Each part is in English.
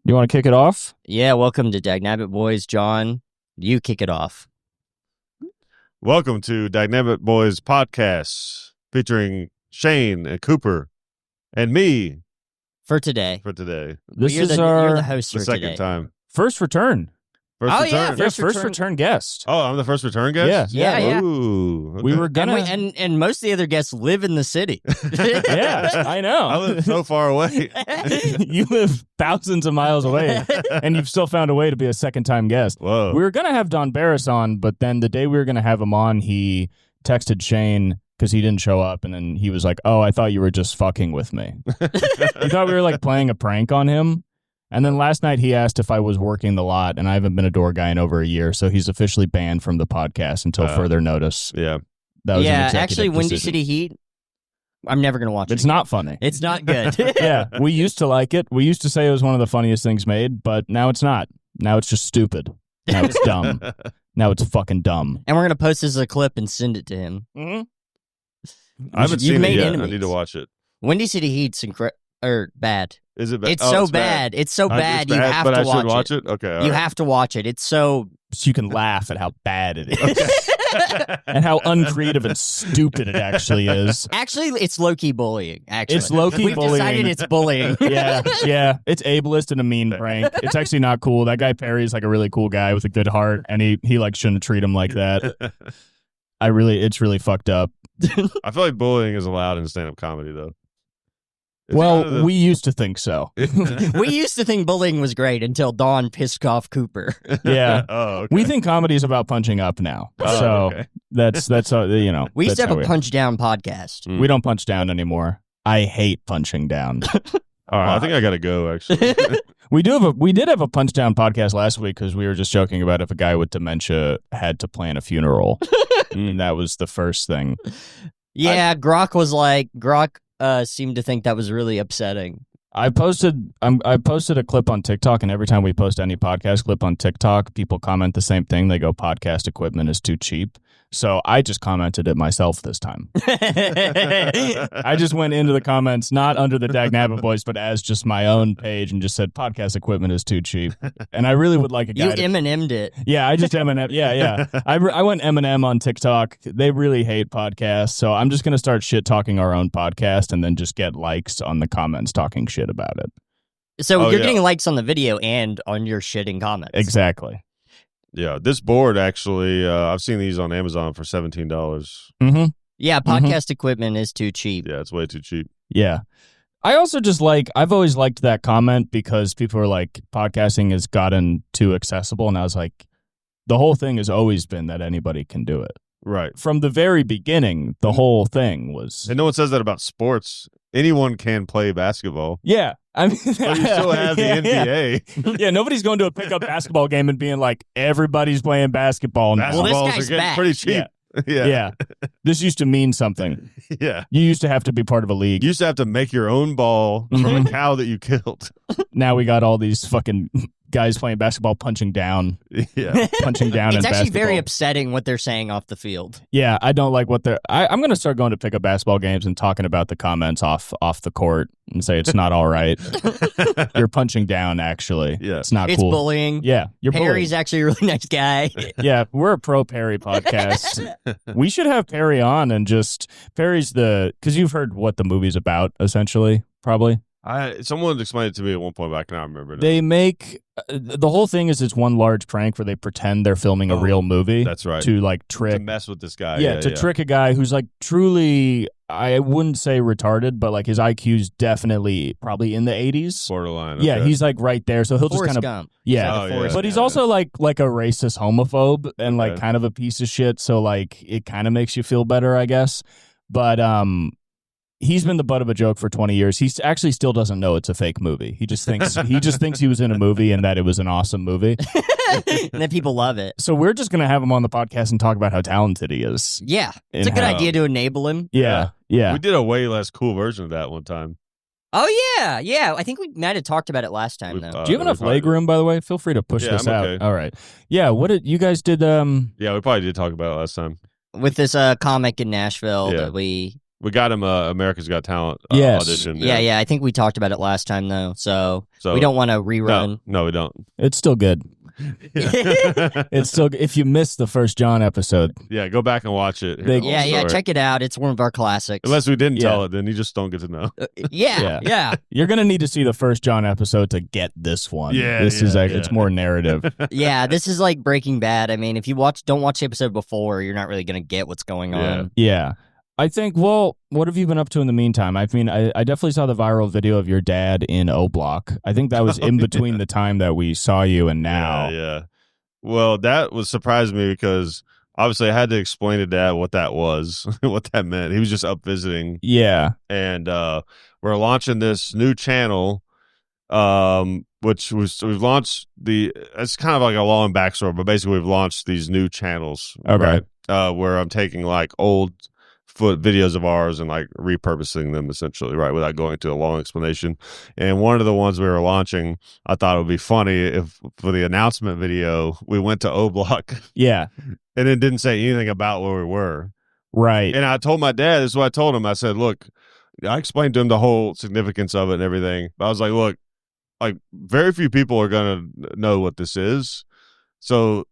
You want to kick it off? Yeah, welcome to Dagnabbit Boys. John, you kick it off. Welcome to Dagnabbit Boys podcast featuring Shane and Cooper and me For today. This you're is you're the host the for second today. time. first return. First Oh, yeah, return. First return guest. Oh, I'm the first return guest? Yeah. Ooh. Okay. We were And, gonna. and most of the other guests live in the city. Yeah, I I know. live so far away. You live thousands of miles away, and you've still found a way to be a second-time guest. Whoa. We were gonna have Don Barris on, but then the day we were gonna have him on, he texted Shane because he didn't show up, and then he was like, "Oh, I thought you were just fucking with me." He thought we were like playing a prank on him. And then last night he asked if I was working the lot, and I haven't been a door guy in over a year, so he's officially banned from the podcast until further notice. Yeah. That was an Yeah, executive actually, Windy decision. City Heat, I'm never going to watch it. It's not funny. It's not good. Yeah, we used to like it. We used to say it was one of the funniest things made, but now it's not. Now it's just stupid. Now it's dumb. Now it's fucking dumb. And we're going to post this as a clip and send it to him. Mm-hmm. I haven't You've seen it made yet. enemies. I need to watch it. Windy City Heat's bad. Is it bad? It's Oh, so it's bad. It's so bad. It's You bad, have but to I should watch watch it? Okay. all You right. have to watch it. It's so... So you can laugh at how bad it is and how uncreative and stupid it actually is. Actually, it's low-key bullying, actually. It's low-key We've bullying. decided it's bullying. Yeah. It's ableist and a mean prank. It's actually not cool. That guy Perry's like a really cool guy with a good heart, and he like shouldn't treat him like that. It's really fucked up. I feel like bullying is allowed in stand-up comedy, though. It's Well, kind of we used to think so. We used to think bullying was great until Dawn pissed off Cooper. Yeah. Oh, okay. We think comedy is about punching up now. Oh, So okay. that's you know. We used to that's have how a punch down podcast. Mm. we don't punch down anymore. I hate punching down. All right, I think I got to go, actually. We did have a punch down podcast last week because we were just joking about if a guy with dementia had to plan a funeral. And that was the first thing. Yeah, Grok seemed to think that was really upsetting. I posted a clip on TikTok, and every time we post any podcast clip on TikTok, people comment the same thing. They go, "Podcast equipment is too cheap." So I just commented it myself this time. I just went into the comments, not under the Dagnabbit Boys, but as just my own page, and just said, "Podcast equipment is too cheap." And I really would like a guy You Eminem'd it. Yeah, I just Eminem. Yeah. I went Eminem on TikTok. They really hate podcasts, so I'm just gonna start shit talking our own podcast, and then just get likes on the comments talking shit about it. So Oh, you're yeah. getting likes on the video and on your shitting comments. Exactly. Yeah, this board, actually, I've seen these on Amazon for $17. Mm-hmm. Yeah, podcast equipment is too cheap. Yeah, it's way too cheap. Yeah. I also just I've always liked that comment because people are like, podcasting has gotten too accessible, and I was like, the whole thing has always been that anybody can do it. Right. From the very beginning, the whole thing was. And no one says that about sports. Anyone can play basketball. Yeah. I mean, But you still have the NBA. Yeah, nobody's going to a pickup basketball game and being like, everybody's playing basketball now. Well, this Basketballs guy's are getting back. pretty cheap. Yeah. Yeah. This used to mean something. Yeah. You used to have to be part of a league. You used to have to make your own ball from Mhm. a cow that you killed. Now we got all these fucking guys playing basketball punching down Yeah. in It's actually basketball. very upsetting what they're saying off the field. Yeah, I don't like what they're... I'm going to start going to pick up basketball games and talking about the comments off the court and say it's not all right. You're punching down, actually. Yeah. It's not It's cool. bullying. Yeah, you're Perry's bullying. actually a really nice guy. Yeah, we're a pro Perry podcast. We should have Perry on and just... Perry's because you've heard what the movie's about, essentially, probably. Someone explained it to me at one point, but I cannot remember. Now. They make... the whole thing is it's one large prank where they pretend they're filming a real movie. That's right. To like to trick... mess with this guy. Yeah, to trick a guy who's like truly, I wouldn't say retarded, but like his IQ's definitely probably in the 80s. Borderline. Yeah, okay. he's like right there. So he'll Forrest just kind of, Gump. yeah. Oh, yeah. Forrest But he's Yeah. also like a racist homophobe and like Okay. kind of a piece of shit. So like it kind of makes you feel better, I guess. But he's been the butt of a joke for 20 years. He actually still doesn't know it's a fake movie. He just thinks he was in a movie and that it was an awesome movie. And then people love it. So we're just gonna have him on the podcast and talk about how talented he is. Yeah. It's a And good how- idea to enable him. Yeah. We did a way less cool version of that one time. Oh, yeah. Yeah. I think we might have talked about it last time, We've, though. Do you have enough leg room, by the way? Feel free to push Yeah, this I'm out. okay. All right. Yeah. What did you guys did? Yeah, we probably did talk about it last time. With this comic in Nashville Yeah. that we We got him America's Got Talent Yes. audition. Yeah. I think we talked about it last time, though. So we don't want to rerun. No, we don't. It's still good. It's still, if you missed the first John episode, Yeah, go back and watch it. Yeah, check it out. It's one of our classics. Unless we didn't tell it, then you just don't get to know. Yeah. you're gonna need to see the first John episode to get this one. It's more narrative. Yeah, this is like Breaking Bad. I mean, if you don't watch the episode before, you're not really gonna get what's going on. Yeah. I think, well, what have you been up to in the meantime? I mean, I definitely saw the viral video of your dad in O Block. I think that was in between the time that we saw you and now. Yeah. Well, that was surprising me because obviously I had to explain to Dad what that was, what that meant. He was just up visiting. Yeah. And we're launching this new channel, which we've launched it's kind of like a long backstory, but basically we've launched these new channels. Okay. Right? Where I'm taking like old videos of ours and like repurposing them essentially, right, without going into a long explanation. And one of the ones we were launching, I thought it would be funny if for the announcement video we went to O Block, Yeah. and it didn't say anything about where we were. Right. And I told my dad, this is what I told him. I said, look, I explained to him the whole significance of it and everything. But I was like, look, like very few people are gonna know what this is, so.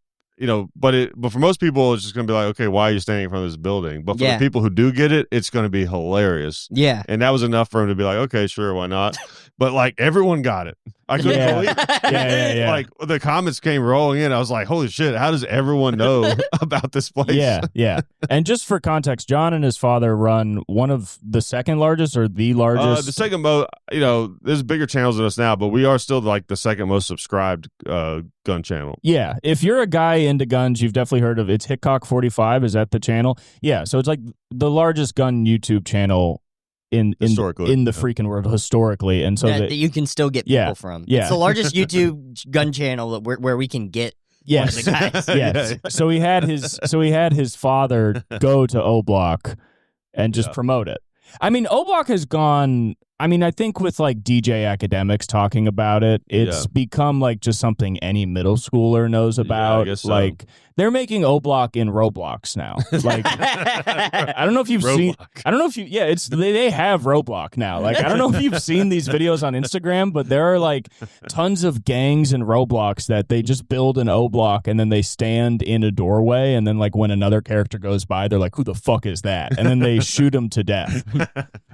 But for most people, it's just going to be like, okay, why are you standing in front of this building? But for the people who do get it, it's going to be hilarious. Yeah. And that was enough for him to be like, okay, sure, why not? But like everyone got it. I couldn't believe it. Yeah. Like the comments came rolling in. I was like, holy shit, how does everyone know about this place? Yeah. And just for context, John and his father run one of the second largest or the largest. The second most, there's bigger channels than us now, but we are still like the second most subscribed gun channel. Yeah. If you're a guy into guns, you've definitely heard of it's Hickok 45. Is that the channel? Yeah. So it's like the largest gun YouTube channel in the freaking world historically, and so that you can still get people from. Yeah. It's the largest YouTube gun channel where we can get one of the guys. Yes. So he had his father go to O Block and just promote it. I mean, O Block has gone. I mean, I think with like DJ academics talking about it, it's become like just something any middle schooler knows about. I guess so. Like they're making O Block in Roblox now. Like I don't know if you've seen. I don't know if you. Yeah, it's they have Roblox now. Like I don't know if you've seen these videos on Instagram, but there are like tons of gangs in Roblox that they just build an O Block and then they stand in a doorway, and then like when another character goes by, they're like, "Who the fuck is that?" And then they shoot him to death.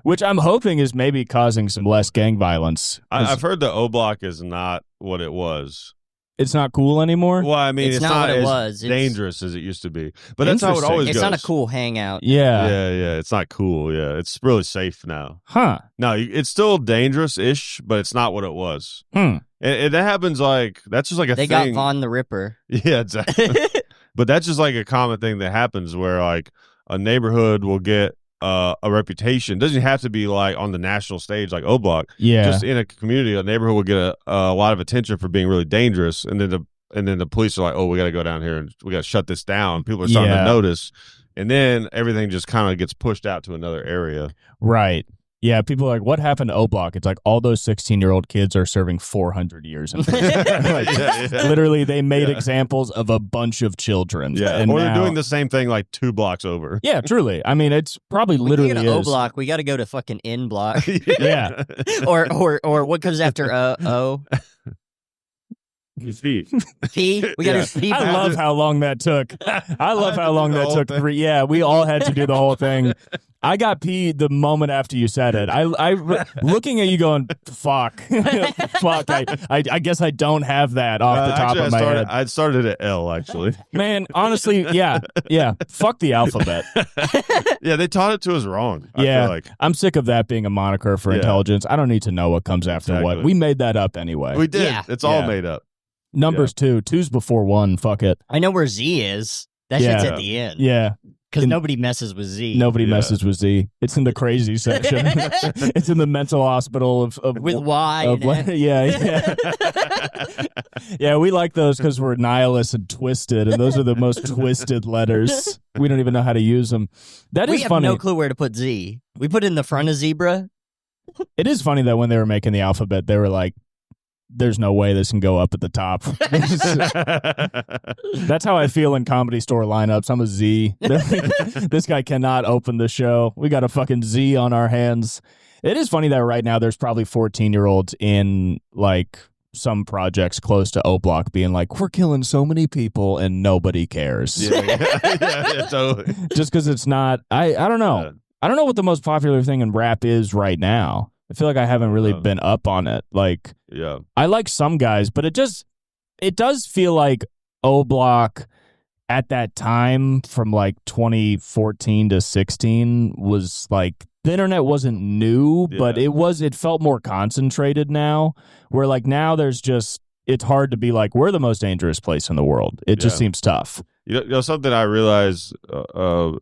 Which I'm hoping is maybe causing some less gang violence. I've heard the O Block is not what it was. It's not cool anymore? Well, I mean, it's not what it as was. dangerous as it used to be. But that's how it always goes. It's not a cool hangout. Yeah. Yeah. It's not cool. Yeah. It's really safe now. Huh. No, it's still dangerous-ish, but it's not what it was. And that happens like, that's just like a thing. They got Vaughn the Ripper. Yeah, exactly. But that's just like a common thing that happens where like a neighborhood will get a reputation. It doesn't have to be like on the national stage like O Block. Yeah. Just in a community, a neighborhood will get a lot of attention for being really dangerous, and then the police are like, oh, we got to go down here and we got to shut this down. People are starting to notice, and then everything just kind of gets pushed out to another area. Right. Yeah, people are like, what happened to O Block? It's like all those 16-year-old kids are serving 400 years in prison. Literally, they made examples of a bunch of children. Yeah, and or now, they're doing the same thing like 2 blocks over. Yeah, truly. I mean, it's probably literally is. O Block, we got to go to fucking N Block. Yeah. or what comes after O? P. P? We got to P. I love how long that took. I love how long that took. Yeah, we all had to do the whole thing. I got P the moment after you said it. I looking at you going, fuck. Fuck. I guess I don't have that off the top of my head. I started at L, actually. Man, honestly, yeah. Fuck the alphabet. Yeah, they taught it to us wrong. I Yeah, feel like. I'm sick of that being a moniker for intelligence. I don't need to know what comes after what. We made that up anyway. We did. Yeah. It's all made up. Numbers 2. 2's before 1. Fuck it. I know where Z is. That shit's at the end. Yeah. Because nobody messes with Z. Nobody messes with Z. It's in the crazy section. It's in the mental hospital of with Y. Yeah. Yeah, we like those because we're nihilists and twisted, and those are the most twisted letters. We don't even know how to use them. We have no clue where to put Z. We put it in the front of zebra. It is funny that when they were making the alphabet, they were like, there's no way this can go up at the top. That's how I feel in Comedy Store lineups. I'm a Z. This guy cannot open the show. We got a fucking Z on our hands. It is funny that right now there's probably 14-year-olds in like some projects close to O Block being like, we're killing so many people and nobody cares. Yeah, totally. Just because it's not, I don't know. Yeah. I don't know what the most popular thing in rap is right now. I feel like I haven't really been up on it. Like, Yeah. I like some guys, but it does feel like O Block at that time from like 2014 to 16 was like, the internet wasn't new, but it felt more concentrated now, where like now it's hard to be like, we're the most dangerous place in the world. It just seems tough. You know something I realized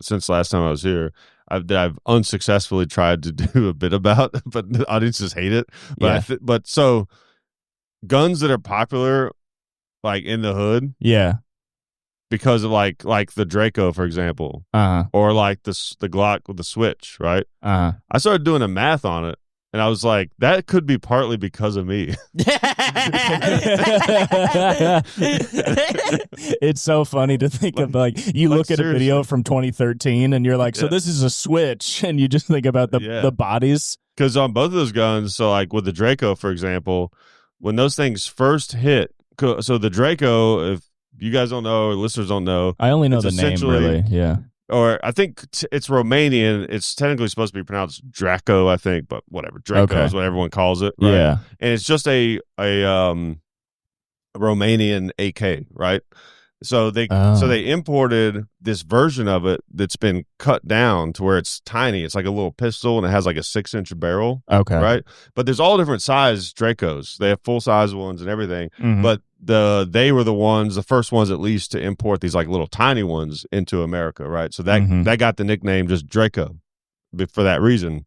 since last time I was here, that I've unsuccessfully tried to do a bit about, but the audiences hate it. But but so guns that are popular, like in the hood, because of like the Draco, for example, or like the Glock with the switch, right? I started doing the math on it, and I was like, that could be partly because of me. It's so funny to think of, like, you look at a video from 2013 and you're like, so this is a switch, and you just think about the bodies. Because on both of those guns, so like with the Draco, for example, when those things first hit, so the Draco, if you guys don't know or listeners don't know, I only know the name, really. Yeah. Or I think it's Romanian. It's technically supposed to be pronounced Draco, I think, but whatever. Draco is what everyone calls it. Right? Yeah. And it's just a Romanian AK, right? So they imported this version of it that's been cut down to where it's tiny. It's like a little pistol, and it has like a 6-inch barrel. Okay. Right? But there's all different size Dracos. They have full-size ones and everything. Mm-hmm. But they were the first ones at least to import these like little tiny ones into America, right? So that got the nickname just Draco for that reason.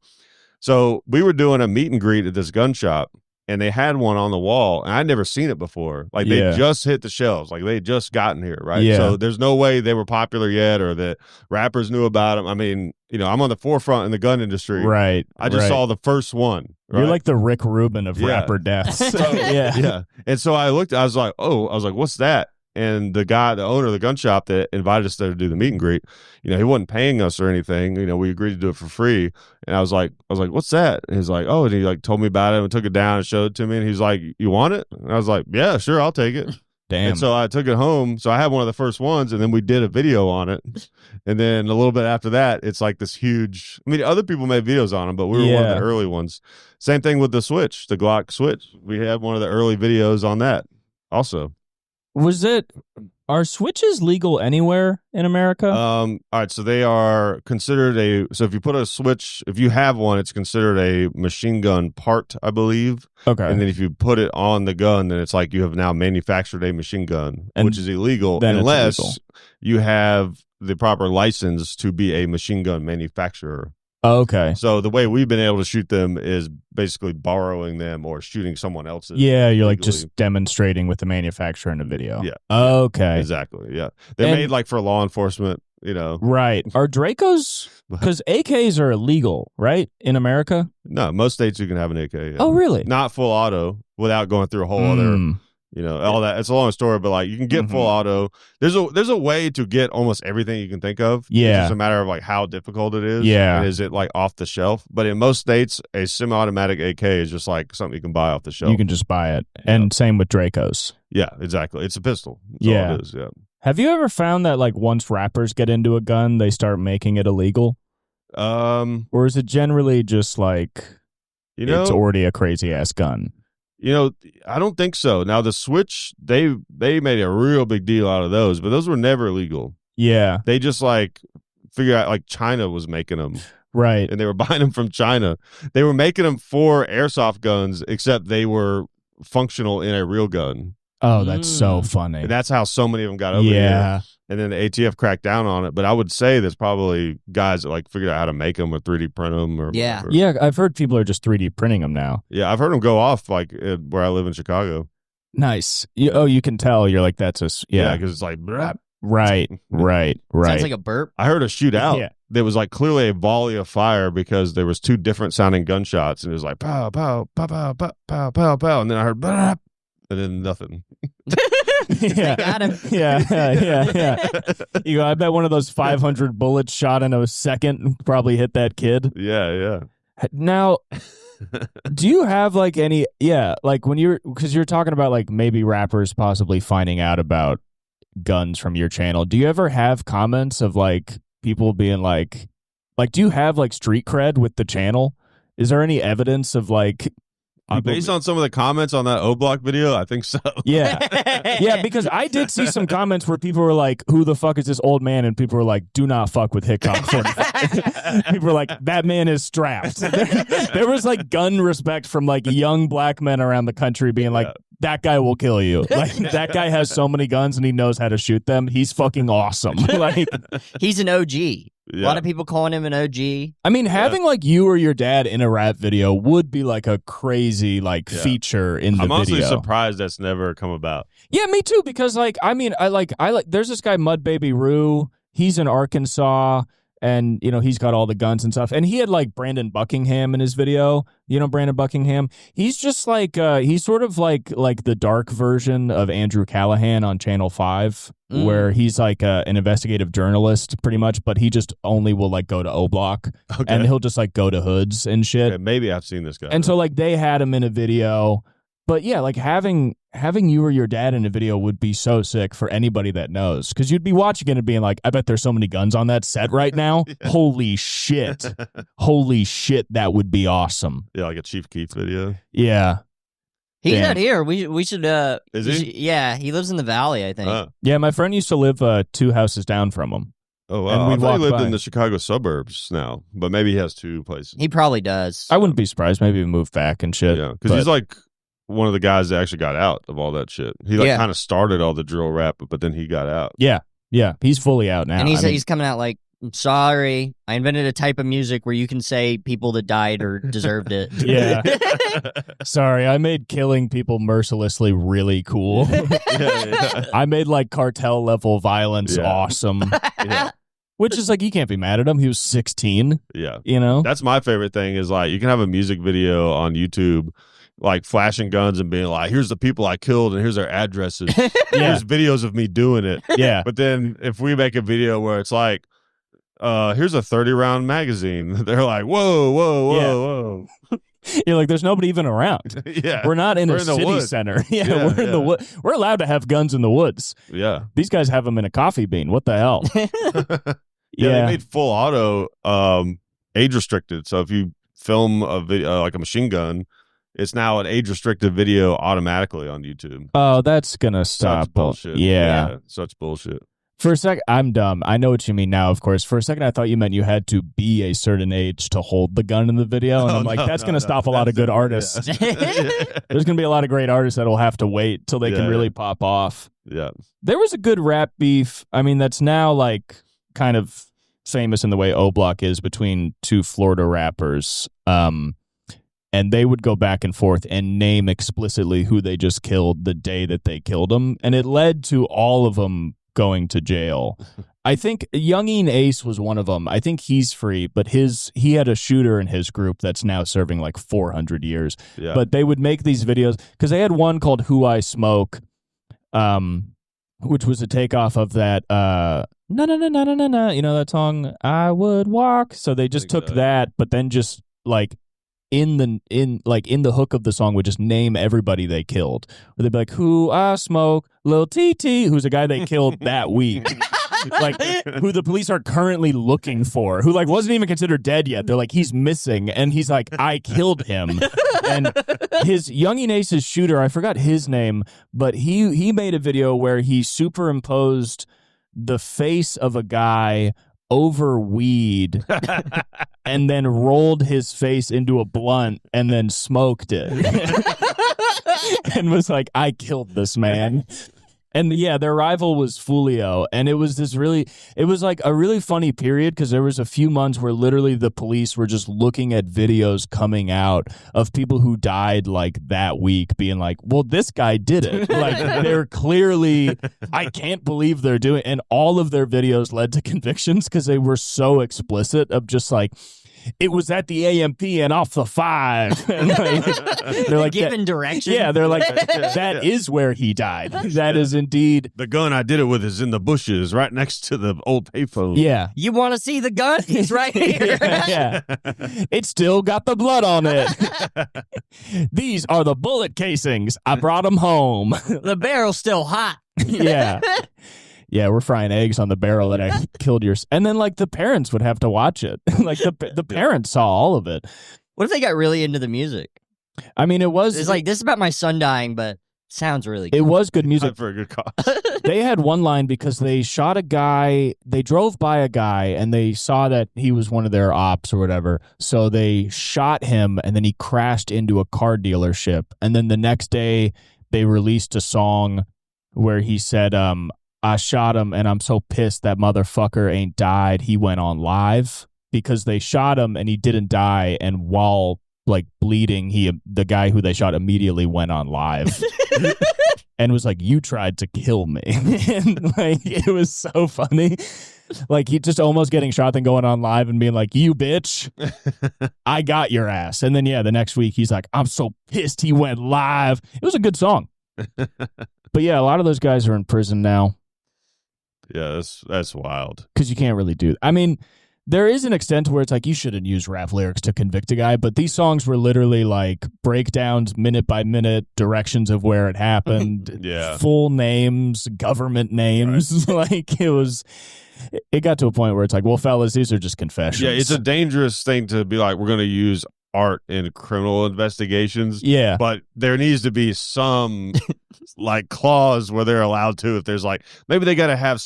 So we were doing a meet and greet at this gun shop, and they had one on the wall, and I'd never seen it before. Like, they just hit the shelves. Like, they had just gotten here, right? Yeah. So there's no way they were popular yet, or that rappers knew about them. I mean, I'm on the forefront in the gun industry. Right. I just saw the first one. Right? You're like the Rick Rubin of rapper deaths. Yeah. And so I was like, what's that? And the owner of the gun shop that invited us there to do the meet and greet, he wasn't paying us or anything. We agreed to do it for free. And I was like, what's that? And he's like, and he like told me about it and took it down and showed it to me. And he's like, you want it? And I was like, yeah, sure, I'll take it. Damn. And so I took it home. So I had one of the first ones, and then we did a video on it. And then a little bit after that, it's like this huge. I mean, other people made videos on them, but we were one of the early ones. Same thing with the switch, the Glock switch. We had one of the early videos on that also. Are switches legal anywhere in America? All right, so they are considered so if you put a switch, if you have one, it's considered a machine gun part, I believe. Okay. And then if you put it on the gun, then it's like you have now manufactured a machine gun, which is illegal unless you have the proper license to be a machine gun manufacturer. Okay. So the way we've been able to shoot them is basically borrowing them or shooting someone else's. Yeah, you're like just demonstrating with the manufacturer in a video. Yeah. Okay. Exactly. Yeah. They're made like for law enforcement, Right. Are Dracos, because AKs are illegal, right, in America? No, most states you can have an AK. Yeah. Oh, really? Not full auto without going through a whole other... all that. It's a long story, but like you can get full auto. There's a way to get almost everything you can think of. Yeah. It's just a matter of like how difficult it is. Yeah. And is it like off the shelf? But in most states, a semi-automatic AK is just like something you can buy off the shelf. You can just buy it. And same with Dracos. Yeah, exactly. It's a pistol. That's all it is. Yeah. Have you ever found that like once rappers get into a gun, they start making it illegal? Or is it generally just like it's already a crazy ass gun? I don't think so. Now the switch, they made a real big deal out of those, but those were never illegal. Yeah. They just like figured out like China was making them. Right. And they were buying them from China. They were making them for airsoft guns, except they were functional in a real gun. Oh, that's so funny. And that's how so many of them got over here. And then the ATF cracked down on it. But I would say there's probably guys that like figured out how to make them or 3D print them. Or whatever. Yeah, I've heard people are just 3D printing them now. Yeah, I've heard them go off like where I live in Chicago. Nice. You can tell. You're like, that's because it's like... Brap. Right. Sounds like a burp. I heard a shootout. Yeah. There was like clearly a volley of fire because there was two different sounding gunshots, and it was like pow, pow, pow, pow, pow, pow, pow, pow. And then I heard... Brap. and then nothing. Yeah. Got him. Yeah. You go, I bet one of those 500 bullets shot in a second probably hit that kid. Yeah. Now, do you have like any, like because you're talking about like maybe rappers possibly finding out about guns from your channel. Do you ever have comments of like people being like, do you have like street cred with the channel? Is there any evidence of like, based on some of the comments on that O-Block video, I think so. Yeah, because I did see some comments where people were like, who the fuck is this old man? And people were like, do not fuck with Hickok. People were like, that man is strapped. There was like gun respect from like young black men around the country being like, that guy will kill you. Like, that guy has so many guns and he knows how to shoot them. He's fucking awesome. Like, he's an OG. Yeah. A lot of people calling him an OG. I mean, having like you or your dad in a rap video would be like a crazy like feature in the I'm honestly video. surprised that's never come about. Yeah, me too. Because like, I mean, I like. There's this guy Mud Baby Rue. He's in Arkansas, and you know he's got all the guns and stuff. And he had like Brandon Buckingham in his video. You know Brandon Buckingham. He's just like he's sort of like the dark version of Andrew Callahan on Channel 5. Where he's like an investigative journalist pretty much, but he just only will like go to O-Block and he'll just like go to hoods and shit. Okay, maybe I've seen this guy. And so like they had him in a video, but yeah, like having you or your dad in a video would be so sick for anybody that knows, because you'd be watching it and being like, I bet there's so many guns on that set right now. Holy shit, that would be awesome. Yeah, like a Chief Keef video. Yeah. He's not here. We should. Is he? Yeah, he lives in the valley, I think. Yeah, my friend used to live 2 houses down from him. Oh, wow. And I we'd thought he walk lived by. in the Chicago suburbs now, but maybe he has 2 places. He probably does. I wouldn't be surprised. Maybe he moved back and shit. Yeah, because he's like one of the guys that actually got out of all that shit. He like kind of started all the drill rap, but then he got out. Yeah, he's fully out now. And he's coming out like, I'm sorry, I invented a type of music where you can say people that died or deserved it. Yeah. Sorry, I made killing people mercilessly really cool. I made like cartel level violence awesome. Which is like, you can't be mad at him. He was 16. Yeah. You know? That's my favorite thing is like, you can have a music video on YouTube like flashing guns and being like, here's the people I killed and here's their addresses. Here's videos of me doing it. Yeah. But then if we make a video where it's like, here's a 30-round magazine, they're like, whoa. You're like, there's nobody even around. Yeah. We're not in a city woods. center. We're in the wood. We're allowed to have guns in the woods. Yeah. These guys have them in a coffee bean. What the hell? They made full auto age restricted. So if you film a video like a machine gun, it's now an age restricted video automatically on YouTube. Oh, that's gonna stop. Such bullshit. Yeah, such bullshit. For a sec, I'm dumb. I know what you mean now, of course. For a second, I thought you meant you had to be a certain age to hold the gun in the video. And I'm like, that's going to stop a lot of good artists. Yeah. There's going to be a lot of great artists that will have to wait till they can really pop off. Yeah. There was a good rap beef. I mean, that's now like kind of famous in the way O-Block is between 2 Florida rappers. And they would go back and forth and name explicitly who they just killed the day that they killed them. And it led to all of them going to jail. I think Youngin Ace was one of them. I think he's free, but he had a shooter in his group that's now serving like 400 years. Yeah. But they would make these videos because they had one called Who I Smoke, which was a takeoff of that na na na na na na, you know that song, I Would Walk. So they just took that, but then just like in the hook of the song would just name everybody they killed. Or they'd be like, Who I Smoke, Lil TT, who's a guy they killed that week. Like, who the police are currently looking for, who like wasn't even considered dead yet. They're like, he's missing, and he's like, I killed him. And his Youngin Ace's shooter, I forgot his name, but he made a video where he superimposed the face of a guy over weed and then rolled his face into a blunt and then smoked it. And was like, I killed this man. And yeah, their rival was Fulio. And it was like a really funny period because there was a few months where literally the police were just looking at videos coming out of people who died like that week being like, well, this guy did it. Like they're clearly, I can't believe they're doing, and all of their videos led to convictions because they were so explicit of just like, it was at the AMP and off the 5. And they're like, giving direction. Yeah, they're like, that is where he died. That is indeed. The gun I did it with is in the bushes right next to the old payphone. Yeah. You want to see the gun? It's right here. Yeah. It still got the blood on it. These are the bullet casings. I brought them home. The barrel's still hot. Yeah. Yeah, we're frying eggs on the barrel that I killed yours. And then, like, the parents would have to watch it. Like, the parents saw all of it. What if they got really into the music? I mean, It's like, this is about my son dying, but sounds really good. It was good music. For a good cause. They had one line because they shot a guy. They drove by a guy, and they saw that he was one of their ops or whatever. So they shot him, and then he crashed into a car dealership. And then the next day, they released a song where he said, I shot him, and I'm so pissed that motherfucker ain't died. He went on live because they shot him, and he didn't die. And while like bleeding, the guy who they shot immediately went on live and was like, "You tried to kill me." And like it was so funny. Like he just almost getting shot, then going on live and being like, "You bitch, I got your ass." And then the next week he's like, "I'm so pissed he went live." It was a good song. But yeah, a lot of those guys are in prison now. Yeah, that's wild. Because you can't really do. I mean, there is an extent where it's like you shouldn't use rap lyrics to convict a guy, but these songs were literally like breakdowns, minute by minute, directions of where it happened, Yeah. full names, government names. Right. Like it got to a point where it's like, well, fellas, these are just confessions. Yeah, it's a dangerous thing to be like, we're going to use art in criminal investigations. Yeah. But there needs to be some like clause where they're allowed to, if there's like, maybe they got to have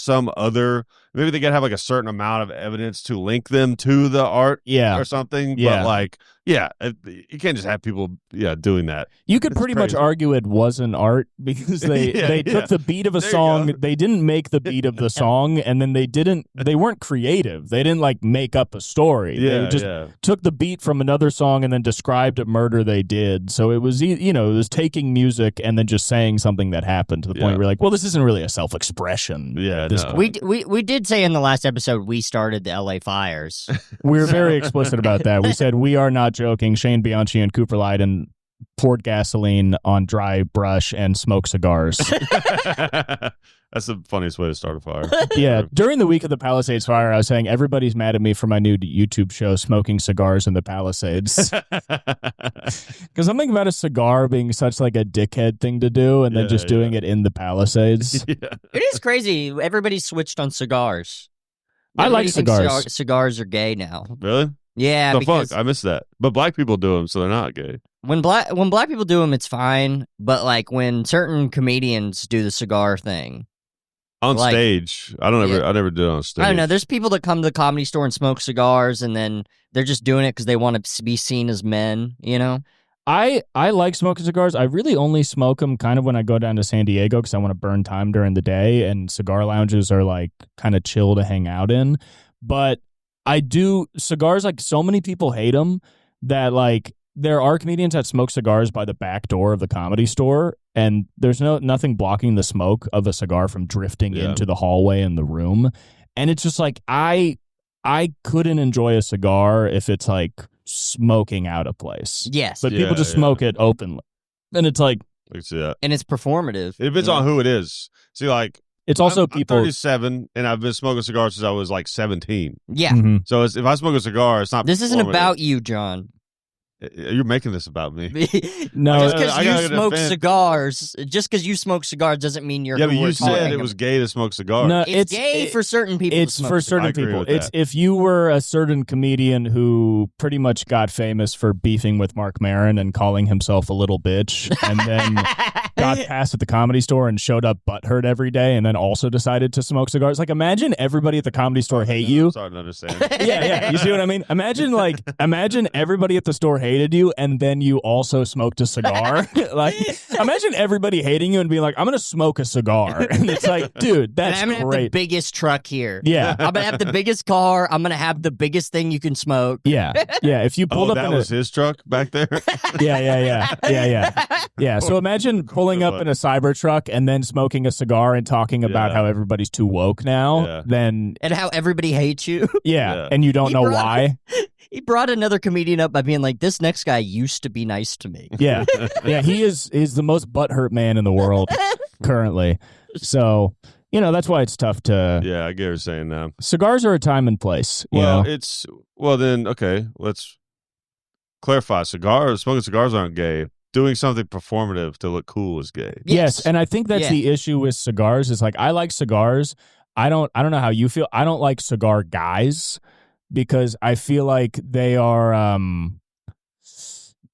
maybe they got to have like a certain amount of evidence to link them to the art or something. Yeah. But like, yeah, you can't just have people, doing that. You could pretty much argue it wasn't art because they took the beat of a song. They didn't make the beat of the song, and then they weren't creative. They didn't like make up a story. Yeah, they just took the beat from another song and then described a murder they did. So it was, it was taking music and then just saying something that happened to the point where you're like, well, this isn't really a self-expression. Yeah, no. We did say in the last episode we started the LA fires. We were very explicit about that. We said we are not joking. Shane Bianchi and Cooper Lyden poured gasoline on dry brush and smoked cigars. That's the funniest way to start a fire. Yeah. During the week of the Palisades fire, I was saying everybody's mad at me for my new YouTube show, Smoking Cigars in the Palisades. Because I'm thinking about a cigar being such like a dickhead thing to do and then just doing it in the Palisades. Yeah. It is crazy. Everybody switched on cigars. I like cigars. Cigars are gay now. Really? Yeah. The because fuck? I missed that. But black people do them, so they're not gay. when black people do them, it's fine. But like when certain comedians do the cigar thing. On stage. I never did it on stage. I don't know. There's people that come to the Comedy Store and smoke cigars, and then they're just doing it because they want to be seen as men, I like smoking cigars. I really only smoke them kind of when I go down to San Diego because I want to burn time during the day, and cigar lounges are like kind of chill to hang out in. But I do cigars, like so many people hate them that like there are comedians that smoke cigars by the back door of the Comedy Store, and there's nothing blocking the smoke of a cigar from drifting into the hallway in the room. And it's just like I couldn't enjoy a cigar if it's like smoking out of place. Yes. But people just smoke it openly. And it's like, and it's performative. It depends on who it is. See, like, it's also I'm 37, and I've been smoking cigars since I was like 17. Yeah. Mm-hmm. So if I smoke a cigar, it's not. This isn't about you, John. You're making this about me. No, just because you smoke cigars, doesn't mean you're. Yeah, but you said it was gay to smoke cigars. No, it's gay for certain people. It's for certain people. It's if you were a certain comedian who pretty much got famous for beefing with Mark Maron and calling himself a little bitch, and then got passed at the Comedy Store and showed up butthurt every day, and then also decided to smoke cigars. Like, imagine everybody at the Comedy Store hate you. I'm starting to understand. Yeah. You see what I mean? Imagine everybody at the store hated you, and then you also smoked a cigar. Like, imagine everybody hating you and being like, "I'm gonna smoke a cigar," and it's like, dude, that's I'm gonna great. have the biggest truck here. Yeah, I'm gonna have the biggest car. I'm gonna have the biggest thing you can smoke. Yeah. If you pulled up that in was his truck back there. Yeah. So imagine pulling up in a Cybertruck and then smoking a cigar and talking about how everybody's too woke now. Yeah. Then and how everybody hates you. and you don't know why. He brought another comedian up by being like, this next guy used to be nice to me. Yeah. Yeah, he's the most butthurt man in the world currently. So, that's why it's tough to... Yeah, I get what you're saying now. Cigars are a time and place, you know? Okay, let's clarify. Smoking cigars aren't gay. Doing something performative to look cool is gay. Yes, and I think that's the issue with cigars is like, I like cigars. I don't know how you feel. I don't like cigar guys because I feel like they are,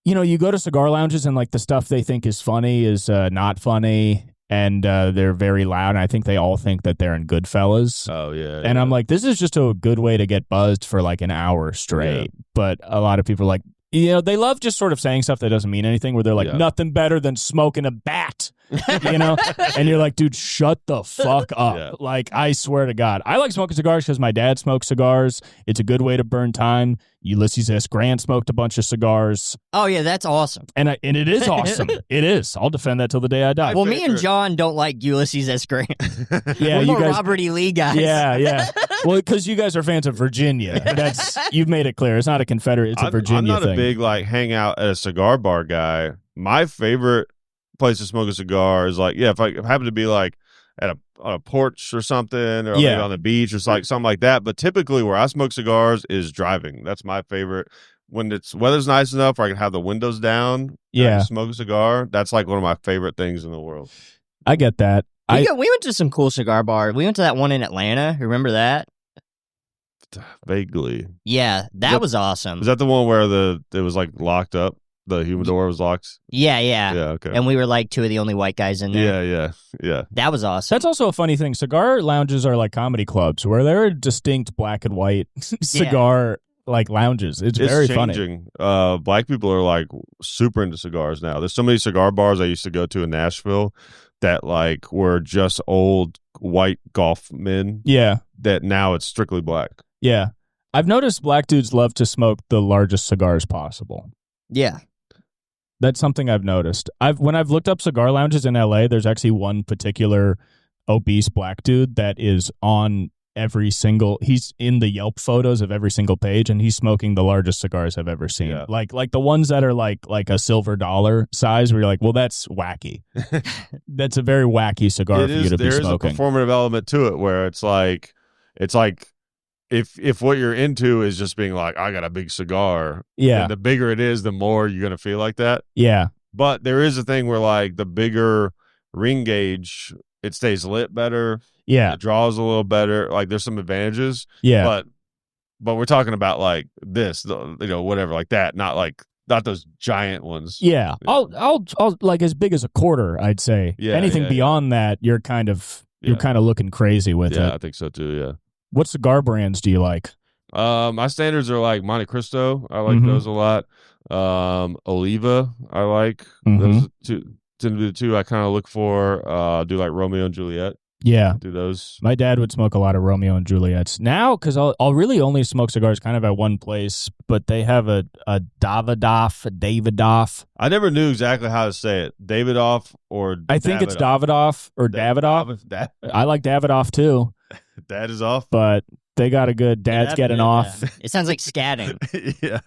you go to cigar lounges and like the stuff they think is funny is not funny. And they're very loud. And I think they all think that they're in Goodfellas. Oh, yeah. And I'm like, this is just a good way to get buzzed for like an hour straight. Yeah. But a lot of people are like, they love just sort of saying stuff that doesn't mean anything where they're like, nothing better than smoking a bat, And you're like, dude, shut the fuck up. Yeah. Like, I swear to God. I like smoking cigars because my dad smokes cigars. It's a good way to burn time. Ulysses S. Grant smoked a bunch of cigars. Oh, yeah, that's awesome. And it is awesome. It is. I'll defend that till the day I die. Well, me and John don't like Ulysses S. Grant. Yeah, we're more Robert E. Lee guys. Yeah. Well, because you guys are fans of Virginia. You've made it clear. It's not a Confederate. It's a Virginia thing. I'm not a big, hang out at a cigar bar guy. My favorite place to smoke a cigar is if I happen to be on a porch or something, or maybe on the beach or something like that. But typically where I smoke cigars is driving. That's my favorite. When weather's nice enough where I can have the windows down and smoke a cigar, that's one of my favorite things in the world. I get that. We went to some cool cigar bars. We went to that one in Atlanta. Remember that? Vaguely. Yeah, that was awesome. Was that the one where it was locked up? The humidor was locked? Yeah. Yeah, okay. And we were two of the only white guys in there. Yeah. That was awesome. That's also a funny thing. Cigar lounges are like comedy clubs where there are distinct black and white cigar lounges. It's very changing. funny. Black people are super into cigars now. There's so many cigar bars I used to go to in Nashville that were just old white golf men. Yeah. That now it's strictly black. Yeah. I've noticed black dudes love to smoke the largest cigars possible. Yeah. That's something I've noticed. When I've looked up cigar lounges in LA, there's actually one particular obese black dude that is on he's in the Yelp photos of every single page, and he's smoking the largest cigars I've ever seen. Yeah. Like the ones that are like a silver dollar size where you're like, well, that's wacky. That's a very wacky cigar for you to be smoking. There is a performative element to it where it's like if what you're into is just being I got a big cigar, and the bigger it is, the more you're gonna feel like that. Yeah. But there is a thing where the bigger ring gauge, it stays lit better. Yeah. It draws a little better. There's some advantages. Yeah. But we're talking about this, whatever, like that, not those giant ones. Yeah. I'll as big as a quarter, I'd say. Yeah. Anything beyond that, you're kind of looking crazy with it. Yeah, I think so too, yeah. What cigar brands do you like? My standards are Monte Cristo. I like those a lot. Oliva, I like. Those tend to be the two I kind of look for. Do Romeo and Juliet. Yeah. Do those. My dad would smoke a lot of Romeo and Juliets. Now, because I'll really only smoke cigars kind of at one place, but they have a Davidoff. I never knew exactly how to say it. Davidoff or I think it's Davidoff or Davidoff. I like Davidoff too. Dad is off. But they got a good dad's getting off. Yeah. It sounds like scatting. Yeah.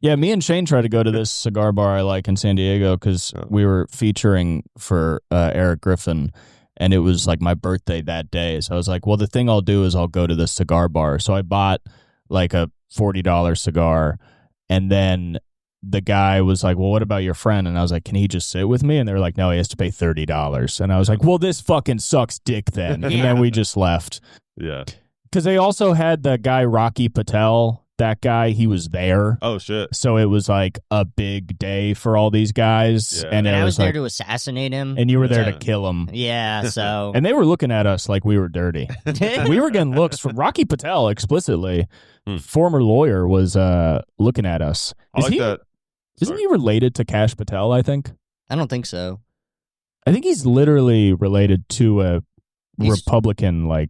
Yeah, me and Shane tried to go to this cigar bar I like in San Diego because we were featuring for Eric Griffin, and it was my birthday that day. So I was like, well, the thing I'll do is I'll go to this cigar bar. So I bought a $40 cigar, and then the guy was like, well, what about your friend? And I was like, can he just sit with me? And they were like, no, he has to pay $30. And I was like, well, this fucking sucks dick then. And then we just left. Yeah. Because they also had the guy, Rocky Patel. That guy, he was there. Oh, shit. So it was a big day for all these guys. Yeah. And I was there to assassinate him. And you were there to kill him. Yeah, so. And they were looking at us like we were dirty. We were getting looks from Rocky Patel explicitly. Former lawyer was looking at us. I like that. Isn't he related to Kash Patel, I think? I don't think so. I think he's literally related to a Republican, I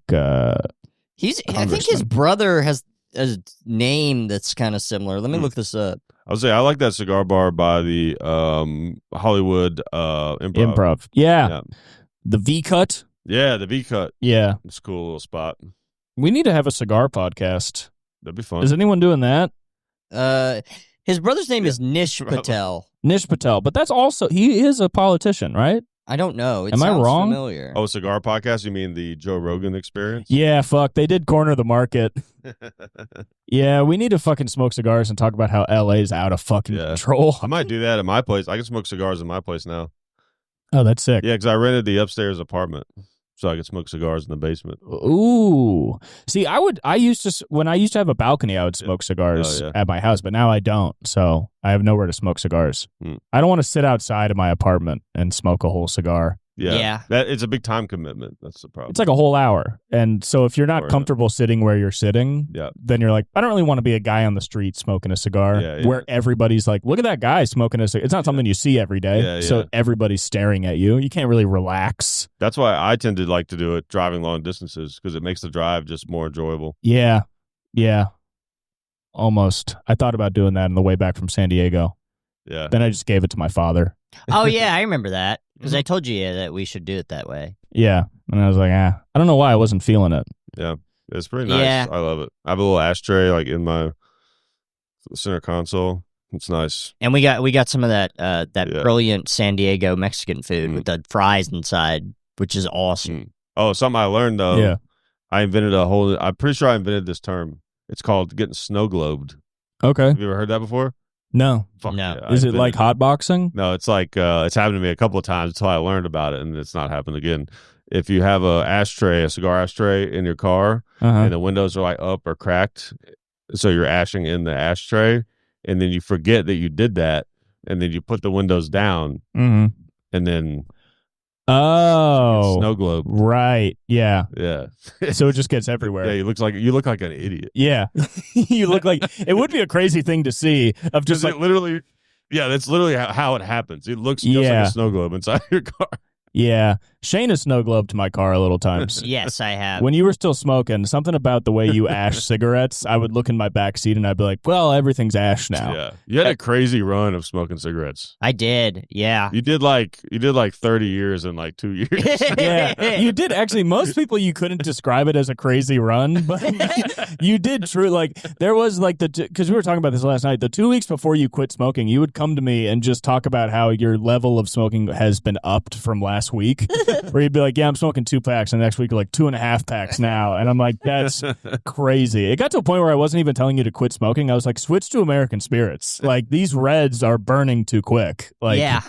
think his brother has a name that's kind of similar. Let me look this up. I would say I like that cigar bar by the Hollywood Improv. Yeah. The V-Cut. Yeah, the V-Cut. Yeah. It's a cool little spot. We need to have a cigar podcast. That'd be fun. Is anyone doing that? His brother's name is Nish Patel. Nish Patel, but that's also he is a politician, right? I don't know. It Am I sounds wrong? familiar. Oh, cigar podcast? You mean the Joe Rogan experience? Yeah, fuck. They did corner the market. Yeah, we need to fucking smoke cigars and talk about how LA's out of fucking control. I might do that at my place. I can smoke cigars in my place now. Oh, that's sick. Yeah, because I rented the upstairs apartment, so I could smoke cigars in the basement. Ooh. See, when I used to have a balcony, I would smoke cigars at my house, but now I don't. So I have nowhere to smoke cigars. I don't want to sit outside of my apartment and smoke a whole cigar. Yeah. It's a big time commitment. That's the problem. It's like a whole hour. And so if you're not comfortable sitting where you're sitting, then you're like, I don't really want to be a guy on the street smoking a cigar where everybody's like, look at that guy smoking a cigar. It's not something you see every day. So everybody's staring at you. You can't really relax. That's why I tend to like to do it driving long distances because it makes the drive just more enjoyable. Yeah. Yeah. Almost. I thought about doing that on the way back from San Diego. Yeah. Then I just gave it to my father. Oh, yeah, I remember that. Because I told you that we should do it that way. Yeah. And I was like, I don't know why I wasn't feeling it. Yeah. It's pretty nice. Yeah. I love it. I have a little ashtray like in my center console. It's nice. And we got some of that brilliant San Diego Mexican food with the fries inside, which is awesome. Oh, something I learned, though. Yeah. I'm pretty sure I invented this term. It's called getting snow globed. Okay. Have you ever heard that before? No. Fuck No. yeah, Is it like hotboxing? No, it's like it's happened to me a couple of times until I learned about it, and it's not happened again. If you have a cigar ashtray in your car, and the windows are like up or cracked, so you're ashing in the ashtray, and then you forget that you did that, and then you put the windows down, and then snow globe. Right. Yeah. Yeah. So it just gets everywhere. Yeah, you look like an idiot. Yeah. You look like it would be a crazy thing to see of just like literally. Yeah, that's literally how it happens. It looks just like a snow globe inside your car. Yeah. Shane has snow globed my car a little times. Yes, I have. When you were still smoking, something about the way you ash cigarettes, I would look in my back seat and I'd be like, well, everything's ash now. Yeah. You had a crazy run of smoking cigarettes. I did. Yeah. You did like 30 years in like 2 years. Yeah. You did actually. Most people, you couldn't describe it as a crazy run, but you did true. Like there was like because we were talking about this last night, the 2 weeks before you quit smoking, you would come to me and just talk about how your level of smoking has been upped from last week. Where you'd be like, yeah, I'm smoking 2 packs, and the next week you're like 2.5 packs now. And I'm like, that's crazy. It got to a point where I wasn't even telling you to quit smoking. I was like, switch to American Spirits. Like, these reds are burning too quick. Like,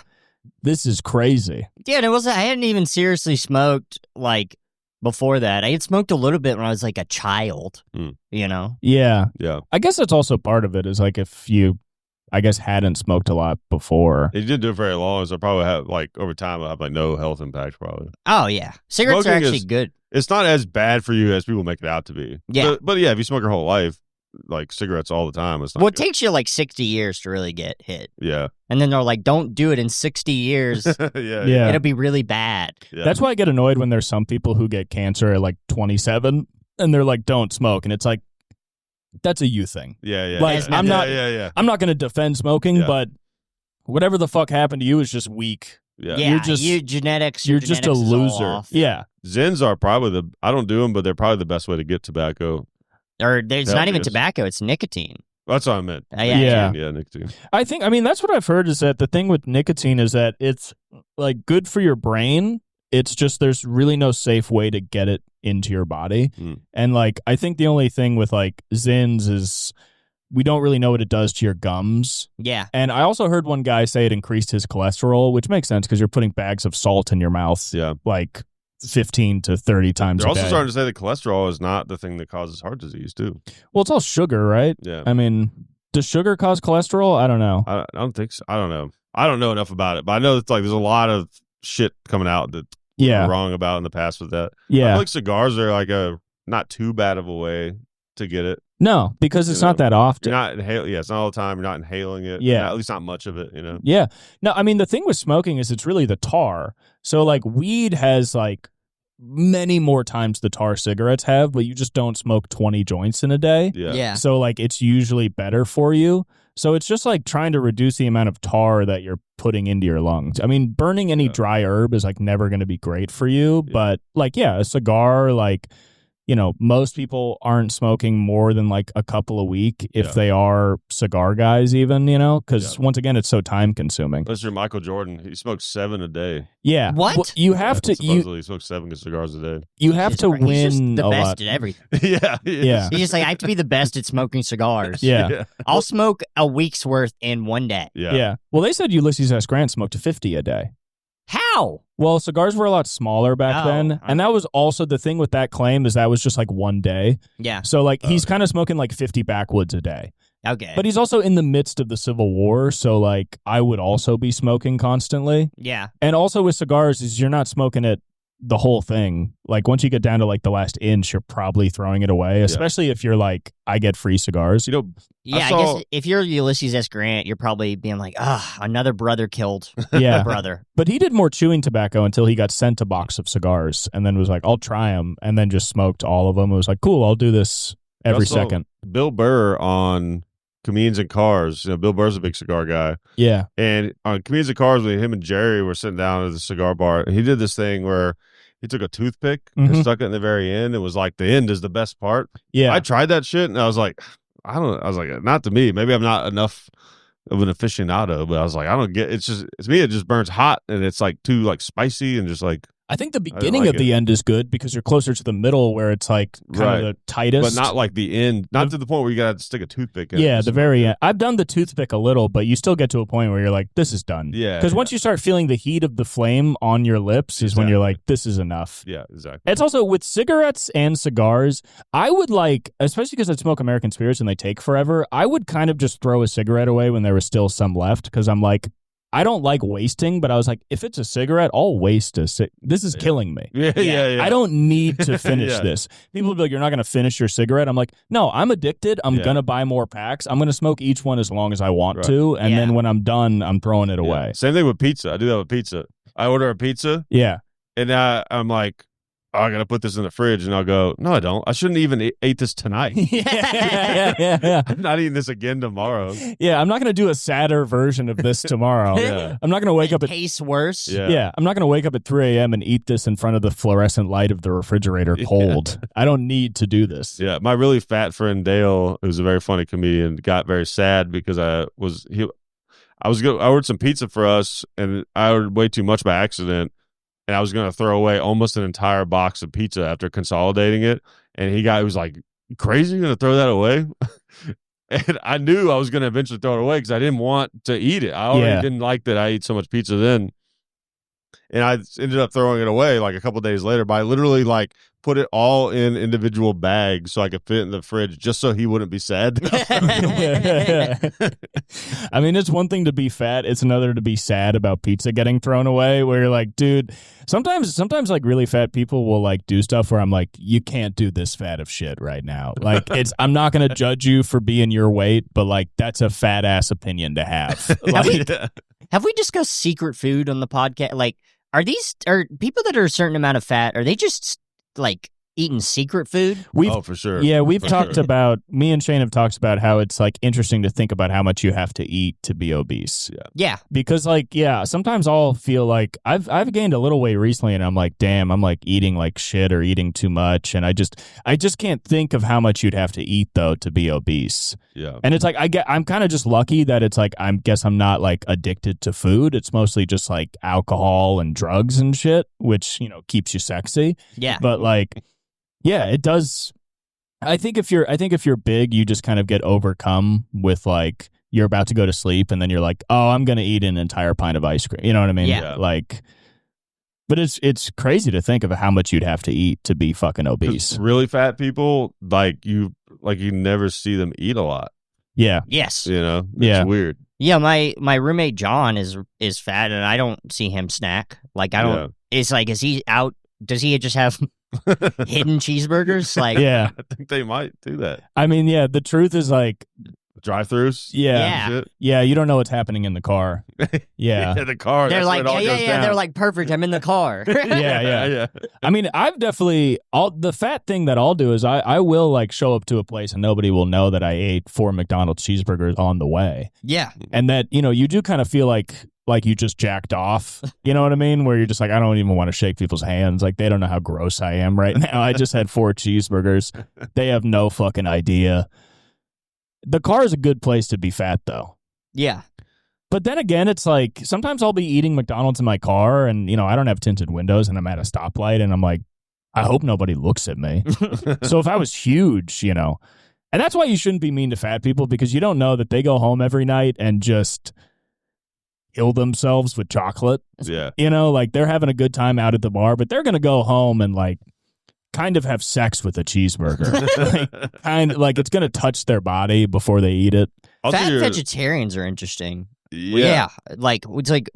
this is crazy. Yeah, and I hadn't even seriously smoked, like, before that. I had smoked a little bit when I was, like, a child, you know? Yeah. Yeah. I guess that's also part of it is, like, if you, I guess, hadn't smoked a lot before. It didn't do it very long, so probably have, like, over time, it'll have, like, no health impact, probably. Oh, yeah. Cigarettes Smoking are actually good. It's not as bad for you as people make it out to be. Yeah. But yeah, if you smoke your whole life, like, cigarettes all the time, it's not Well, it good. takes you, like, 60 years to really get hit. Yeah. And then they're like, don't do it in 60 years. Yeah. It'll be really bad. Yeah. That's why I get annoyed when there's some people who get cancer at, like, 27, and they're like, don't smoke. And it's like, that's a you thing. Yeah. Like, yeah. I'm not going to defend smoking, but whatever the fuck happened to you is just weak. Yeah. You're just a loser. Yeah. Zins are probably I don't do them, but they're probably the best way to get tobacco. Or it's not even tobacco, it's nicotine. That's what I meant. Yeah, nicotine. I mean, that's what I've heard is that the thing with nicotine is that it's like good for your brain. It's just there's really no safe way to get it into your body. And like, I think the only thing with like Zins is we don't really know what it does to your gums. Yeah. And I also heard one guy say it increased his cholesterol, which makes sense because you're putting bags of salt in your mouth. Yeah. Like 15 to 30 times They're a also day. starting to say that cholesterol is not the thing that causes heart disease, too. Well, it's all sugar, right? Yeah. I mean, does sugar cause cholesterol? I don't know. I don't think so. I don't know. I don't know enough about it, but I know it's like there's a lot of shit coming out that we're wrong about in the past with that. Yeah. I feel like cigars are like a not too bad of a way to get it. No, because it's not that often. You're not inhaling. Yeah, it's not all the time. You're not inhaling it. Yeah. At least not much of it, you know? Yeah. No, I mean, the thing with smoking is it's really the tar. So, like, weed has, like, many more times the tar cigarettes have, but you just don't smoke 20 joints in a day. Yeah. So, like, it's usually better for you. So it's just, like, trying to reduce the amount of tar that you're putting into your lungs. I mean, burning any dry herb is, like, never going to be great for you. Yeah. But, like, yeah, a cigar, like, most people aren't smoking more than like a couple a week if they are cigar guys even, because once again, it's so time consuming. Unless you're Michael Jordan, he smokes 7 a day. Yeah. What? Well, you have to, supposedly he smokes 7 cigars a day. You have to win He's just the a best lot. at everything. Yeah. He's just like, I have to be the best at smoking cigars. Yeah. I'll smoke a week's worth in one day. Yeah. Well, they said Ulysses S. Grant smoked 50 a day. How? Well, cigars were a lot smaller back then. And that was also the thing with that claim is that was just like one day. Yeah. So like he's kind of smoking like 50 backwoods a day. Okay. But he's also in the midst of the Civil War. So like I would also be smoking constantly. Yeah. And also with cigars is you're not smoking it the whole thing. Like once you get down to like the last inch, you're probably throwing it away, especially if you're like, I get free cigars. Yeah, I guess if you're Ulysses S. Grant, you're probably being like, another brother killed a brother. But he did more chewing tobacco until he got sent a box of cigars and then was like, I'll try them, and then just smoked all of them. It was like, cool, I'll do this every second. Bill Burr on Comedians and Cars. Bill Burr's a big cigar guy. Yeah. And on Comedians and Cars, when him and Jerry were sitting down at the cigar bar, he did this thing where he took a toothpick and stuck it in the very end. It was like the end is the best part. Yeah. I tried that shit and I was like, not to me. Maybe I'm not enough of an aficionado, but I was like, I don't get it's me, it just burns hot and it's like too like spicy and just like I think the beginning of the end is good because you're closer to the middle where it's like kind of the tightest. But not like the end, not to the point where you got to stick a toothpick in. Yeah, the very end. I've done the toothpick a little, but you still get to a point where you're like, this is done. Yeah. Because once you start feeling the heat of the flame on your lips is when you're like, this is enough. Yeah, exactly. It's also with cigarettes and cigars, I would like, especially because I smoke American Spirits and they take forever, I would kind of just throw a cigarette away when there was still some left because I'm like, I don't like wasting, but I was like, if it's a cigarette, I'll waste a This is killing me. Yeah. I don't need to finish this. People will be like, you're not going to finish your cigarette. I'm like, no, I'm addicted. I'm going to buy more packs. I'm going to smoke each one as long as I want to. And then when I'm done, I'm throwing it away. Same thing with pizza. I do that with pizza. I order a pizza. Yeah. And I'm like, I got to put this in the fridge. And I'll go, no, I don't. I shouldn't even eat this tonight. Yeah. I'm not eating this again tomorrow. Yeah, I'm not going to do a sadder version of this tomorrow. I'm not going to wake up at... tastes worse. Yeah, I'm not going to wake up at 3 a.m. and eat this in front of the fluorescent light of the refrigerator cold. I don't need to do this. Yeah, my really fat friend Dale, who's a very funny comedian, got very sad because I ordered some pizza for us, and I ordered way too much by accident. And I was going to throw away almost an entire box of pizza after consolidating it. And he was like, crazy? You're going to throw that away? And I knew I was going to eventually throw it away because I didn't want to eat it. I already didn't like that I ate so much pizza then. And I ended up throwing it away like a couple days later, but I literally like put it all in individual bags so I could fit it in the fridge just so he wouldn't be sad. I mean, it's one thing to be fat. It's another to be sad about pizza getting thrown away where you're like, dude, sometimes like really fat people will like do stuff where I'm like, you can't do this fat of shit right now. Like I'm not going to judge you for being your weight, but like that's a fat ass opinion to have. Like, have we discussed secret food on the podcast? Like, are people that are a certain amount of fat, are they just like eating secret food? For sure. Yeah, we've talked about, me and Shane have talked about how it's like interesting to think about how much you have to eat to be obese. Yeah. Because like, sometimes I'll feel like I've gained a little weight recently and I'm like, damn, I'm like eating like shit or eating too much. And I just can't think of how much you'd have to eat though to be obese. Yeah. And it's like, I'm kind of just lucky that it's like, I'm not like addicted to food. It's mostly just like alcohol and drugs and shit, which, keeps you sexy. Yeah. But like, yeah, it does. I think if you're big, you just kind of get overcome with like you're about to go to sleep and then you're like, oh, I'm going to eat an entire pint of ice cream. You know what I mean? Yeah. Like, but it's crazy to think of how much you'd have to eat to be fucking obese. Really fat people, you never see them eat a lot. Yeah. Yes. It's weird. Yeah, my roommate John is fat and I don't see him snack. Like I don't. It's like, is he out? Does he just have hidden cheeseburgers? Like, yeah, I think they might do that. I mean, yeah, the truth is like drive-throughs. Yeah, you don't know what's happening in the car. Yeah, the car. They're like, yeah. They're like, perfect. I'm in the car. yeah. I mean, I've definitely the fat thing that I'll do is I will like show up to a place and nobody will know that I ate 4 McDonald's cheeseburgers on the way. Yeah, and that you do kind of feel like like you just jacked off. You know what I mean? Where you're just like, I don't even want to shake people's hands. Like, they don't know how gross I am right now. I just had 4 cheeseburgers. They have no fucking idea. The car is a good place to be fat, though. Yeah. But then again, it's like, sometimes I'll be eating McDonald's in my car and, you know, I don't have tinted windows and I'm at a stoplight and I'm like, I hope nobody looks at me. So if I was huge, you know, and that's why you shouldn't be mean to fat people, because you don't know that they go home every night and just kill themselves with chocolate. Yeah. You know, like they're having a good time out at the bar, but they're going to go home and like kind of have sex with a cheeseburger. Like, kind of like it's going to touch their body before they eat it. Fat vegetarians are interesting. Yeah. Like, it's like,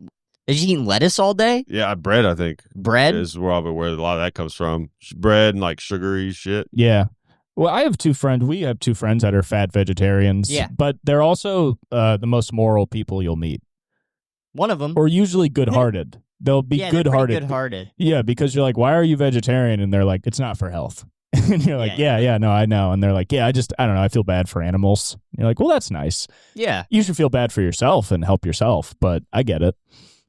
is you eating lettuce all day? Yeah, bread, I think. Bread? Is probably where a lot of that comes from. Bread and like sugary shit. Yeah. Well, I have 2 friends. We have 2 friends that are fat vegetarians. Yeah. But they're also the most moral people you'll meet. One of them. Or usually good-hearted. They'll be good-hearted. Good-hearted. Yeah, because you're like, why are you vegetarian? And they're like, it's not for health. And you're like, yeah, no, I know. And they're like, yeah, I don't know, I feel bad for animals. And you're like, well, that's nice. Yeah. You should feel bad for yourself and help yourself, but I get it.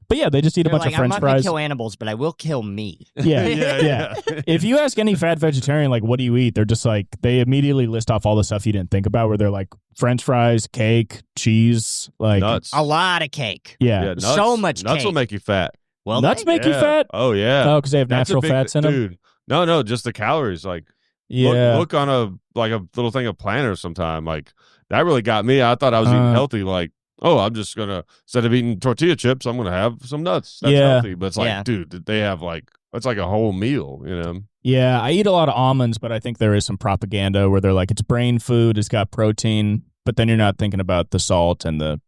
But yeah, they just eat a bunch of French I'm not fries. going to kill animals, but I will kill me. Yeah. If you ask any fat vegetarian, like, what do you eat? They're just like, they immediately list off all the stuff you didn't think about, where they're like, French fries, cake, cheese, like nuts. A lot of cake. Yeah. Nuts, so much nuts cake. will make you fat. Well, nuts make you fat? Oh, yeah. Oh, because they have natural fats in them? Dude, no, just the calories. Like, look on a little thing of Planters sometime. Like, that really got me. I thought I was eating healthy. Like, oh, I'm just going to, instead of eating tortilla chips, I'm going to have some nuts. That's healthy. But it's like, dude, they have like, it's like a whole meal, you know? Yeah, I eat a lot of almonds, but I think there is some propaganda where they're like, it's brain food, it's got protein, but then you're not thinking about the salt and the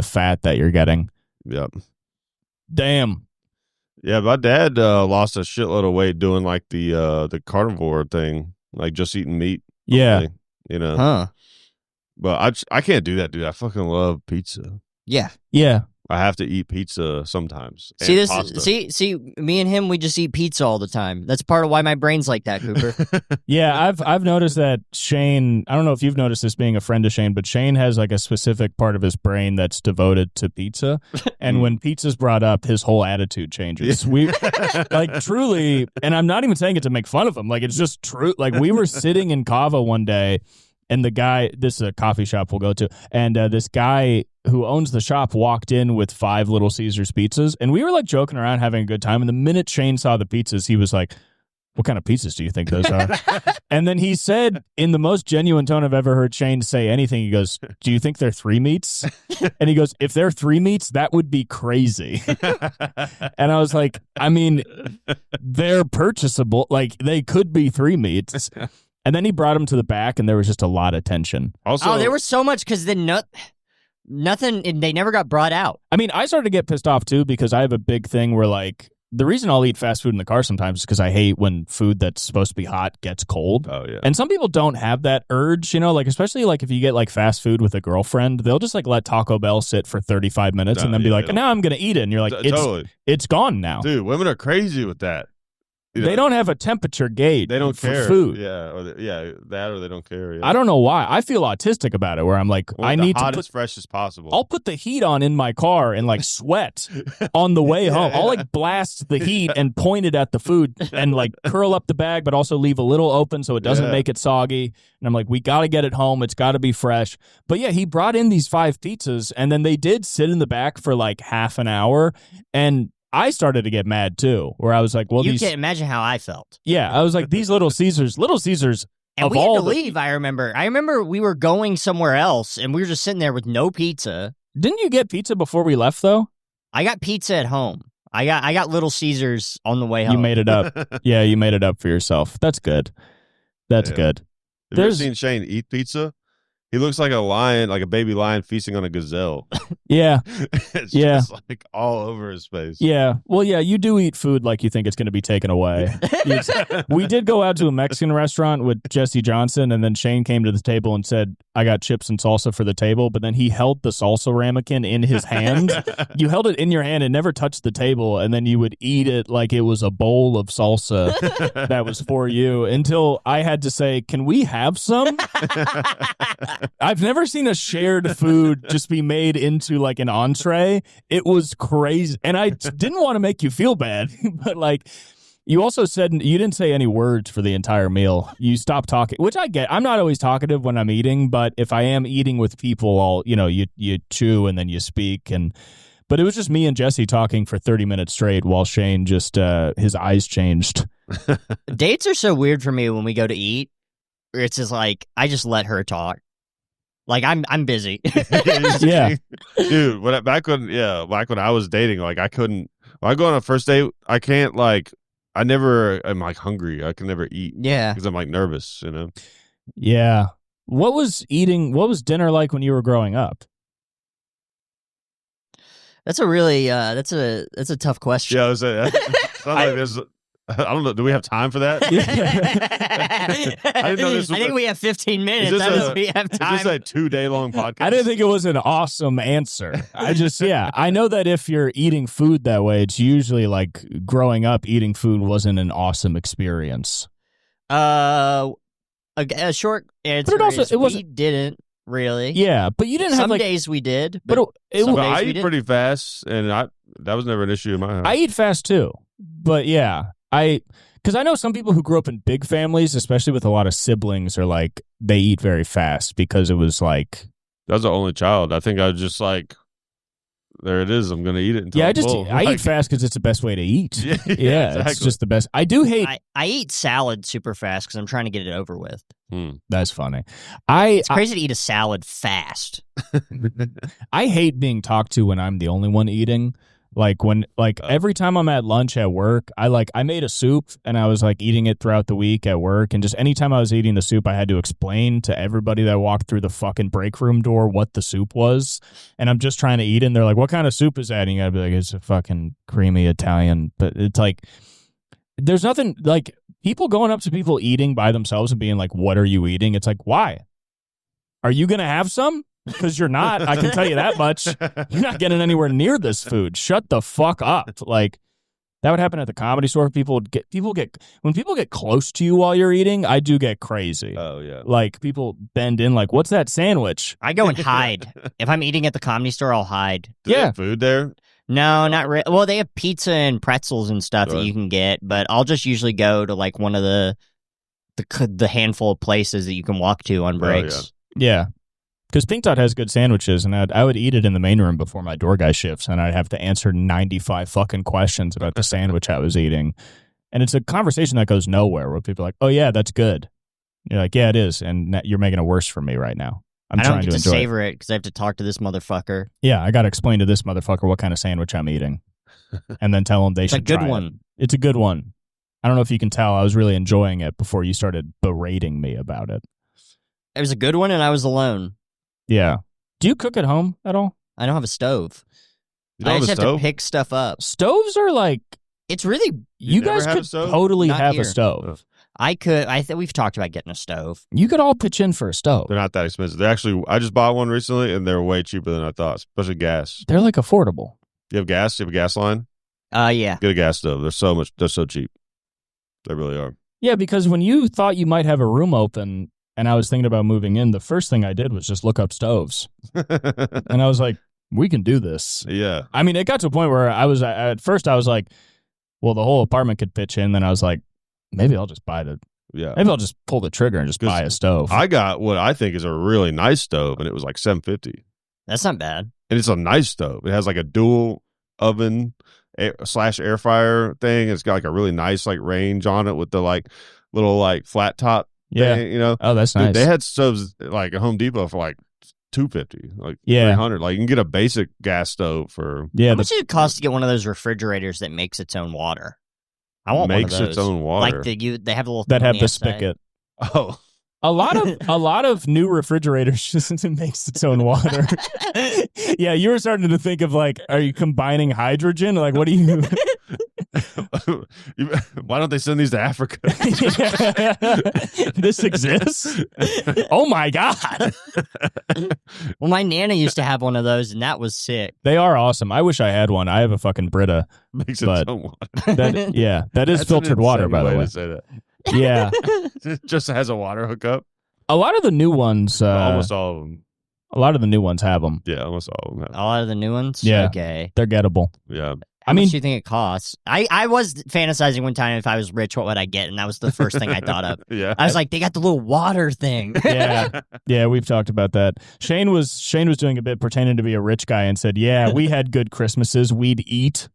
fat that you're getting. Yep. Damn. Yeah, my dad lost a shitload of weight doing like the carnivore thing, like just eating meat. Yeah. You know? Huh. But I can't do that, dude. I fucking love pizza. Yeah. Yeah. I have to eat pizza sometimes. See, me and him, we just eat pizza all the time. That's part of why my brain's like that, Cooper. Yeah, I've noticed that Shane, I don't know if you've noticed this being a friend of Shane, but Shane has like a specific part of his brain that's devoted to pizza. And when pizza's brought up, his whole attitude changes. We like truly, and I'm not even saying it to make fun of him. Like, it's just true. Like, we were sitting in Cava one day, and the guy, this is a coffee shop we'll go to, and this guy who owns the shop walked in with 5 Little Caesars pizzas, and we were like joking around, having a good time. And the minute Shane saw the pizzas, he was like, what kind of pizzas do you think those are? And then he said, in the most genuine tone I've ever heard Shane say anything, he goes, do you think they're 3 meats? And he goes, if they're 3 meats, that would be crazy. And I was like, I mean, they're purchasable. Like, they could be 3 meats. And then he brought him to the back, and there was just a lot of tension. Also, there was so much because then nothing, and they never got brought out. I mean, I started to get pissed off, too, because I have a big thing where, like, the reason I'll eat fast food in the car sometimes is because I hate when food that's supposed to be hot gets cold. Oh, yeah. And some people don't have that urge, you know, like, especially, like, if you get, like, fast food with a girlfriend, they'll just, like, let Taco Bell sit for 35 minutes and then be like, now I'm going to eat it. And you're like, it's gone now. Dude, women are crazy with that. You know, they don't have a temperature gauge. They don't for care. food. Yeah, that or they don't care. Yeah. I don't know why. I feel autistic about it, where I'm like, I need to put as fresh as possible. I'll put the heat on in my car and like sweat on the way home. I'll like blast the heat and point it at the food and like curl up the bag, but also leave a little open so it doesn't make it soggy. And I'm like, we got to get it home. It's got to be fresh. But yeah, he brought in these 5 pizzas, and then they did sit in the back for like half an hour, and I started to get mad too, where I was like, well, you can't imagine how I felt. Yeah, I was like, these Little Caesars, and we had to leave, I remember we were going somewhere else, and we were just sitting there with no pizza. Didn't you get pizza before we left, though? I got pizza at home. I got Little Caesars on the way home. You made it up. Yeah, you made it up for yourself. That's good. That's good. Have you ever seen Shane eat pizza? He looks like a lion, like a baby lion feasting on a gazelle. Yeah. It's just like all over his face. Yeah. Well, yeah, you do eat food like you think it's going to be taken away. We did go out to a Mexican restaurant with Jesse Johnson, and then Shane came to the table and said, I got chips and salsa for the table, but then he held the salsa ramekin in his hand. You held it in your hand and never touched the table, and then you would eat it like it was a bowl of salsa that was for you, until I had to say, can we have some? I've never seen a shared food just be made into like an entree. It was crazy. And I didn't want to make you feel bad, but like you also said you didn't say any words for the entire meal. You stopped talking, which I get. I'm not always talkative when I'm eating, but if I am eating with people, you chew and then you speak. But it was just me and Jesse talking for 30 minutes straight while Shane just, his eyes changed. Dates are so weird for me when we go to eat. It's just like, I just let her talk. Like, I'm busy. Yeah. Dude, back when I was dating, like, I couldn't, when I go on a first date, I can't, like, I'm like, hungry. I can never eat. Yeah. Because I'm, like, nervous, Yeah. What was dinner like when you were growing up? That's a really, that's a tough question. Yeah, I don't know. Do we have time for that? I think we have 15 minutes. We have time. Is this a 2-day long podcast? I didn't think it was an awesome answer. I know that if you're eating food that way, it's usually like growing up eating food wasn't an awesome experience. A short answer we didn't really. Yeah, but you didn't have some days we did, but I eat pretty fast, and that was never an issue in my house. I eat fast too, but yeah. Because I know some people who grew up in big families, especially with a lot of siblings, are like, they eat very fast because it was like. I was the only child. I think I was just like, there it is. I'm going to eat it until I'm full. I eat fast because it's the best way to eat. Yeah, exactly. It's just the best. I do hate. I eat salad super fast because I'm trying to get it over with. That's funny. It's crazy to eat a salad fast. I hate being talked to when I'm the only one eating. Every time I'm at lunch at work, I made a soup and I was like eating it throughout the week at work. And just anytime I was eating the soup, I had to explain to everybody that walked through the fucking break room door what the soup was. And I'm just trying to eat it. And they're like, what kind of soup is that? And you gotta be like, it's a fucking creamy Italian. But it's like, there's nothing like people going up to people eating by themselves and being like, what are you eating? It's like, why? Are you going to have some? Because you're not. I can tell you that much. You're not getting anywhere near this food. Shut the fuck up. Like, that would happen at the Comedy Store. When people get close to you while you're eating, I do get crazy. Oh, yeah. Like, people bend in like, what's that sandwich? I go and hide. If I'm eating at the Comedy Store, I'll hide. Do they have food there? No, not really. Well, they have pizza and pretzels and stuff that you can get, but I'll just usually go to like one of the handful of places that you can walk to on breaks. Yeah. Because Pink Dot has good sandwiches, and I would eat it in the main room before my door guy shifts, and I'd have to answer 95 fucking questions about the sandwich I was eating. And it's a conversation that goes nowhere, where people are like, oh, yeah, that's good. You're like, yeah, it is, and you're making it worse for me right now. I don't get to savor it because I have to talk to this motherfucker. Yeah, I got to explain to this motherfucker what kind of sandwich I'm eating, and then tell them they should try it. It's a good one. It's a good one. I don't know if you can tell. I was really enjoying it before you started berating me about it. It was a good one, and I was alone. Yeah. Do you cook at home at all? I don't have a stove. I just have to pick stuff up. Stoves are like... It's really... You guys could totally have a stove. I could. We've talked about getting a stove. You could all pitch in for a stove. They're not that expensive. They're actually... I just bought one recently, and they're way cheaper than I thought, especially gas. They're like affordable. You have gas? You have a gas line? Yeah. Get a gas stove. They're so cheap. They really are. Yeah, because when you thought you might have a room open... and I was thinking about moving in, the first thing I did was just look up stoves. And I was like, we can do this. Yeah. I mean, it got to a point where at first I was like, well, the whole apartment could pitch in. Then I was like, maybe I'll just maybe I'll just pull the trigger and just buy a stove. I got what I think is a really nice stove, and it was like $750. That's not bad. And it's a nice stove. It has like a dual oven / air fryer thing. It's got like a really nice like range on it with the like little like flat top. Yeah, you know. Oh, that's nice. Dude, they had stoves like at Home Depot for like $250, like $300. Like you can get a basic gas stove for. Yeah, how much does it cost to get one of those refrigerators that makes its own water? I want makes one of those. Its own water. Like they have a little that have the outside. spigot. Oh. A lot of new refrigerators just makes its own water. Yeah, you were starting to think of like, are you combining hydrogen? Like, what do you? Why don't they send these to Africa? This exists? Oh my God. Well, my Nana used to have one of those, and that was sick. They are awesome. I wish I had one. I have a fucking Brita. Makes its own water. That is filtered water, by the way. To say that. Yeah. It just has a water hookup. A lot of the new ones, almost all of them. A lot of the new ones have them. Yeah, almost all of them. A lot of the new ones? Yeah. Okay. They're gettable. Yeah. How much do you think it costs? I was fantasizing one time if I was rich, what would I get? And that was the first thing I thought of. Yeah. I was like, they got the little water thing. Yeah, we've talked about that. Shane was doing a bit pretending to be a rich guy and said, "Yeah, we had good Christmases. We'd eat."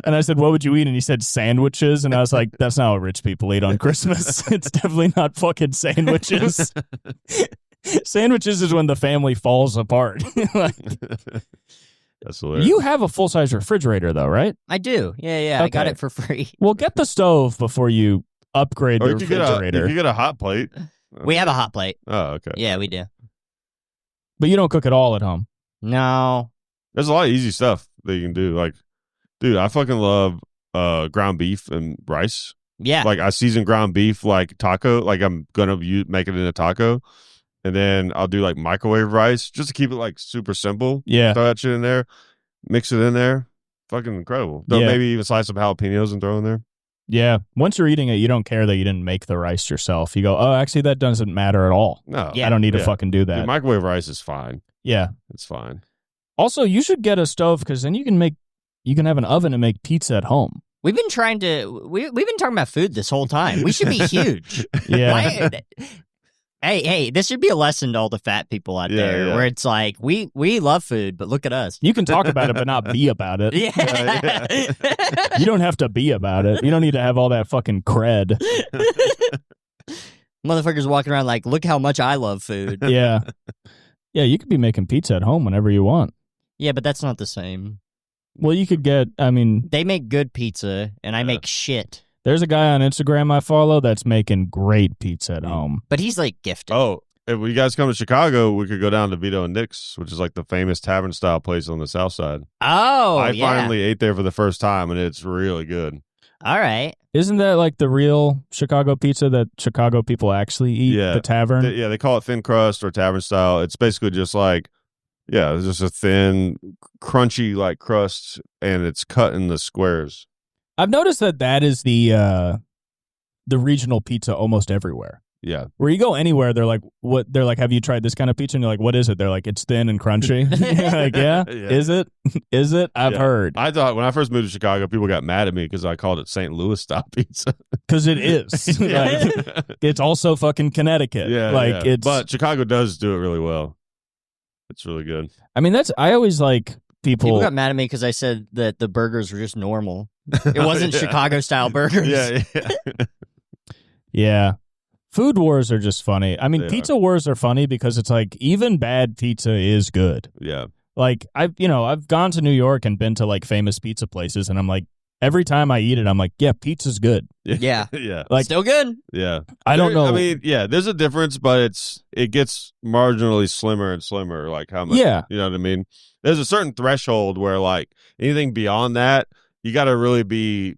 And I said, "What would you eat?" And he said, "Sandwiches." And I was like, "That's not what rich people eat on Christmas. It's definitely not fucking sandwiches." Sandwiches is when the family falls apart. Like, that's hilarious. you have a full-size refrigerator, though, right? I do. Yeah. I got Okay. it for free. Well, get the stove before you upgrade Or the you could refrigerator. get a hot plate. We have a hot plate. Oh, okay. Yeah, we do. But you don't cook it all at home. No. There's a lot of easy stuff that you can do. Like, dude, I fucking love ground beef and rice. Yeah. Like, I season ground beef like taco. Like, I'm gonna make it in a taco, and then I'll do like microwave rice just to keep it like super simple. Yeah. Throw that shit in there, mix it in there. Fucking incredible. Throw maybe even slice some jalapenos and throw in there. Yeah. Once you're eating it, you don't care that you didn't make the rice yourself. You go, "Oh, actually, that doesn't matter at all. No. Yeah. I don't need to fucking do that." Dude, microwave rice is fine. Yeah. It's fine. Also, you should get a stove because then you can have an oven and make pizza at home. We've been trying to. We've been talking about food this whole time. We should be huge. Yeah. Hey, this should be a lesson to all the fat people out there, where it's like we love food, but look at us. You can talk about it, but not be about it. Yeah. You don't have to be about it. You don't need to have all that fucking cred. Motherfuckers walking around like, look how much I love food. Yeah. Yeah, you could be making pizza at home whenever you want. Yeah, but that's not the same. Well, you could get, They make good pizza, and I make shit. There's a guy on Instagram I follow that's making great pizza at home. But he's like gifted. Oh, if you guys come to Chicago, we could go down to Vito and Nick's, which is like the famous tavern style place on the south side. Oh, I yeah. finally ate there for the first time, and it's really good. All right. Isn't that like the real Chicago pizza that Chicago people actually eat? Yeah. The tavern? They call it thin crust or tavern style. It's basically just like, it's just a thin, crunchy like crust, and it's cut in the squares. I've noticed that is the regional pizza almost everywhere. Yeah. Where you go anywhere, they're like, "What?" They're like, "Have you tried this kind of pizza?" And you're like, "What is it?" They're like, "It's thin and crunchy." You're like, yeah, is it? Is it? I've heard. I thought when I first moved to Chicago, people got mad at me because I called it St. Louis style pizza. Because it is. Like, it's also fucking Connecticut. It's. But Chicago does do it really well. It's really good. I mean, I always like people got mad at me because I said that the burgers were just normal. It wasn't Chicago style burgers. Yeah. Yeah. Food wars are just funny. I mean, They pizza wars are funny because it's like even bad pizza is good. Yeah. Like I've gone to New York and been to like famous pizza places, and I'm like, every time I eat it, I'm like, yeah, pizza's good. Yeah. Yeah. Like, still good. Yeah. I don't know. I mean, there's a difference, but it gets marginally slimmer and slimmer. Like how much? Yeah. You know what I mean? There's a certain threshold where like anything beyond that, you got to really be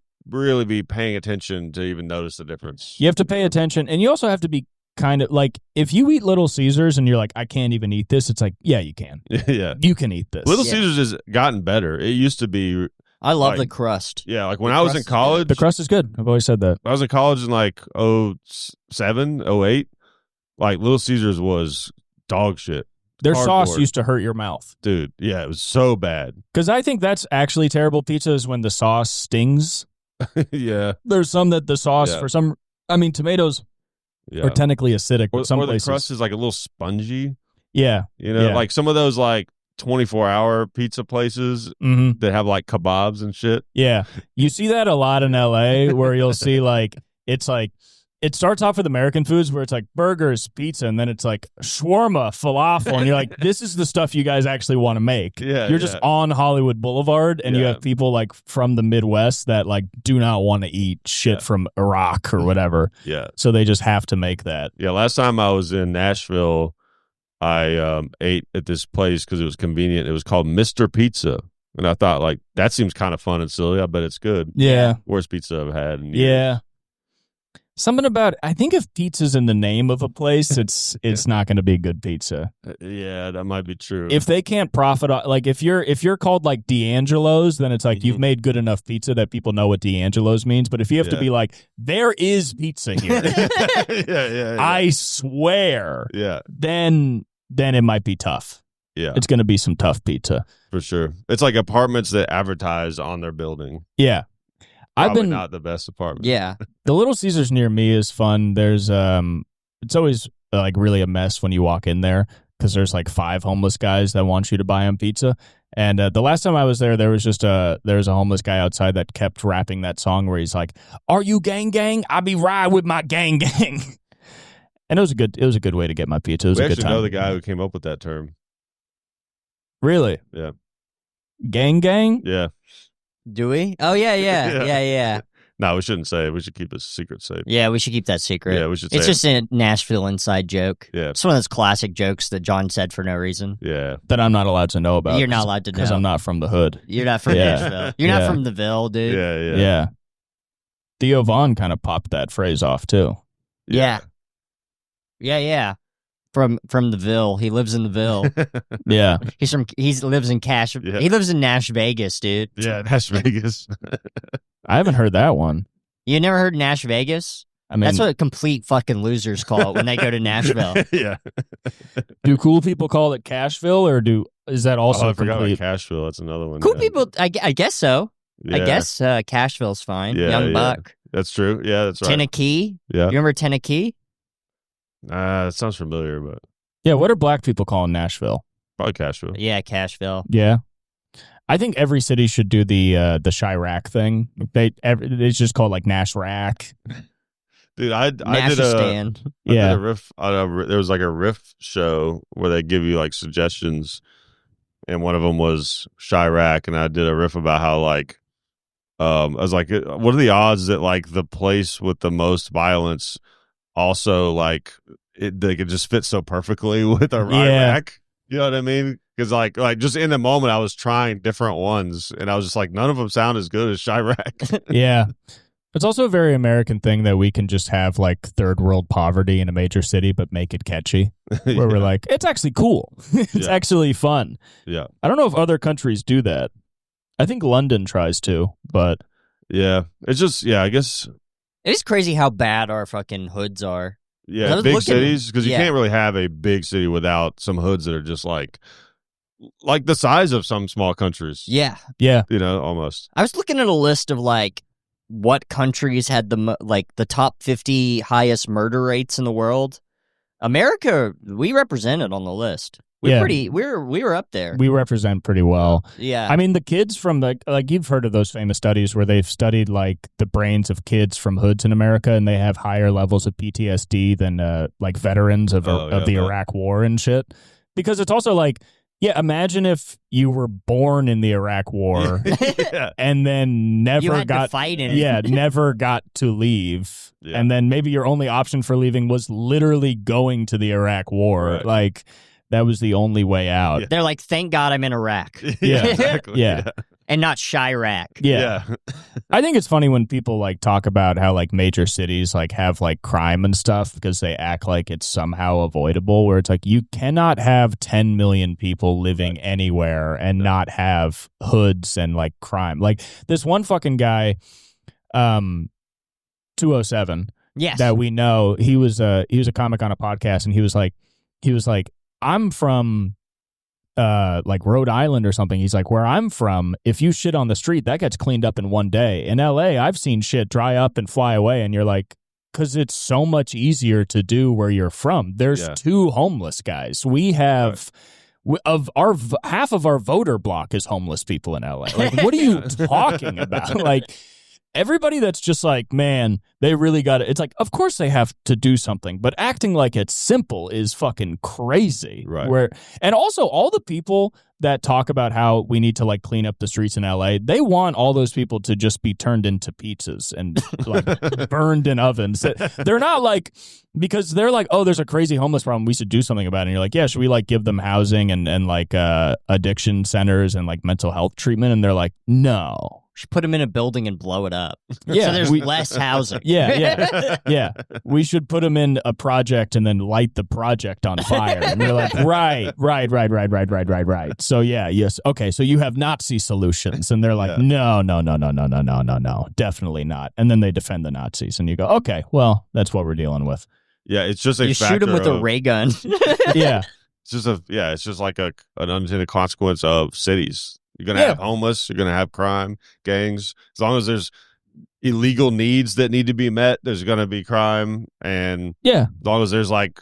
paying attention to even notice the difference. You have to pay attention, and you also have to be kind of like, if you eat Little Caesars and you're like, I can't even eat this, it's like, yeah, you can. Yeah. You can eat this. Little Caesars has gotten better. It used to be. I love like, the crust. Yeah, like when I was in college. The crust is good. I've always said that. I was in college in like 07, 08. Like Little Caesars was dog shit. Their sauce Cardboard. used to hurt your mouth. Dude, yeah, it was so bad. Because I think that's actually terrible pizza is when the sauce stings. Yeah. There's some that the sauce tomatoes Yeah. are technically acidic, Or but some the places. crust is like a little spongy. Yeah. You know, Yeah. like some of those like 24-hour pizza places Mm-hmm. that have like kebabs and shit. Yeah. You see that a lot in LA where you'll see like, it's like, it starts off with American foods where it's like burgers, pizza, and then it's like shawarma, falafel. And you're like, this is the stuff you guys actually want to make. Yeah, You're just on Hollywood Boulevard, and you have people like from the Midwest that like do not want to eat shit from Iraq or whatever. Yeah. So they just have to make that. Yeah. Last time I was in Nashville, I ate at this place because it was convenient. It was called Mr. Pizza. And I thought, like, that seems kind of fun and silly. I bet it's good. Yeah. Worst pizza I've had. In years. Yeah. Something about, I think if pizza's in the name of a place, it's not going to be good pizza. Yeah, that might be true. If they can't profit, like if you're called like D'Angelo's, then it's like you've made good enough pizza that people know what D'Angelo's means. But if you have to be like, there is pizza here, yeah, I swear, then it might be tough. Yeah, it's going to be some tough pizza for sure. It's like apartments that advertise on their building. Yeah. Probably not the best apartment. Yeah. The Little Caesars near me is fun. There's it's always like really a mess when you walk in there because there's like 5 homeless guys that want you to buy them pizza. And the last time I was there was just there was a homeless guy outside that kept rapping that song where he's like, "Are you gang gang? I be ride with my gang gang." And it was a good way to get my pizza. It was we a good actually time. know the guy who came up with that term. Really? Yeah. Gang gang? Yeah. Do we? Oh, yeah. No, we shouldn't say it. We should keep a secret safe. Yeah, we should keep that secret. Yeah, we should say It's just a Nashville inside joke. Yeah. It's one of those classic jokes that John said for no reason. Yeah. That I'm not allowed to know about. You're not allowed to know. Because I'm not from the hood. You're not from Nashville. You're not from the Ville, dude. Yeah. Theo Vaughn kind of popped that phrase off, too. Yeah. From the Ville. He lives in the Ville. Yeah. He lives in He lives in Nash Vegas, dude. Yeah, Nash Vegas. I haven't heard that one. You never heard Nash Vegas? I mean, that's what complete fucking losers call it when they go to Nashville. Yeah. Do cool people call it Cashville, or is that also I forgot complete? about Cashville. That's another one. Cool people, I guess so. Yeah. I guess Cashville's fine. Yeah, Young Buck. That's true. Yeah, that's right. Tennessee. Yeah. You remember Tennessee? That sounds familiar, but Yeah, what are black people calling Nashville? probably Cashville. Yeah, Cashville. Yeah. I think every city should do the Chirac thing. It's just called like Nash Rack. Dude, I did a riff. There was like a riff show where they give you like suggestions, and one of them was Chirac, and I did a riff about how like, I was like, what are the odds that like the place with the most violence also like they could just fit so perfectly with a Chirac? You know what I mean? Because like just in the moment, I was trying different ones, and I was just like, none of them sound as good as Chirac. Yeah. It's also a very American thing that we can just have like third world poverty in a major city, but make it catchy. Where we're like, it's actually cool. It's actually fun. Yeah. I don't know if other countries do that. I think London tries to, but. Yeah. It's just, I guess. It is crazy how bad our fucking hoods are. Yeah, big cities, because you can't really have a big city without some hoods that are just like the size of some small countries. Yeah. Yeah. You know, almost. I was looking at a list of like what countries had the top 50 highest murder rates in the world. America, we represented on the list. We were up there. We represent pretty well. Yeah. I mean, the kids from like you've heard of those famous studies where they've studied like the brains of kids from hoods in America, and they have higher levels of PTSD than like veterans of the Iraq War and shit. Because it's also like, yeah, imagine if you were born in the Iraq War and then never got to fight in it. never got to leave. Yeah. And then maybe your only option for leaving was literally going to the Iraq War. Right. Like, that was the only way out. Yeah. They're like, thank God I'm in Iraq. Yeah, exactly. Yeah. And not Chirac. Yeah. I think it's funny when people like talk about how like major cities like have like crime and stuff because they act like it's somehow avoidable, where it's like you cannot have 10 million people living anywhere and not have hoods and like crime. Like this one fucking guy, 207. Yes. That we know, he was a comic on a podcast, and he was like, I'm from like Rhode Island or something. He's like, where I'm from, if you shit on the street, that gets cleaned up in one day. In LA, I've seen shit dry up and fly away, and you're like, because it's so much easier to do where you're from. There's 2 homeless guys. We have half of our voter block is homeless people in LA. Like, what are you talking about? Like, everybody that's just like, man, they really got it. It's like, of course they have to do something, but acting like it's simple is fucking crazy. Right. And also all the people that talk about how we need to like clean up the streets in LA, they want all those people to just be turned into pizzas and like burned in ovens. They're not like, because they're like, oh, there's a crazy homeless problem, we should do something about it. And you're like, yeah, should we like give them housing and like addiction centers and like mental health treatment? And they're like, no. should put them in a building and blow it up. Yeah, so there's less housing. Yeah. We should put them in a project and then light the project on fire. And they're like, right. So yes. Okay, so you have Nazi solutions. And they're like, no, definitely not. And then they defend the Nazis. And you go, okay, well, that's what we're dealing with. Yeah, it's just you shoot them with a ray gun. Yeah. It's just like an unintended consequence of cities. You're going to have homeless. You're going to have crime, gangs. As long as there's illegal needs that need to be met, there's going to be crime. And as long as there's like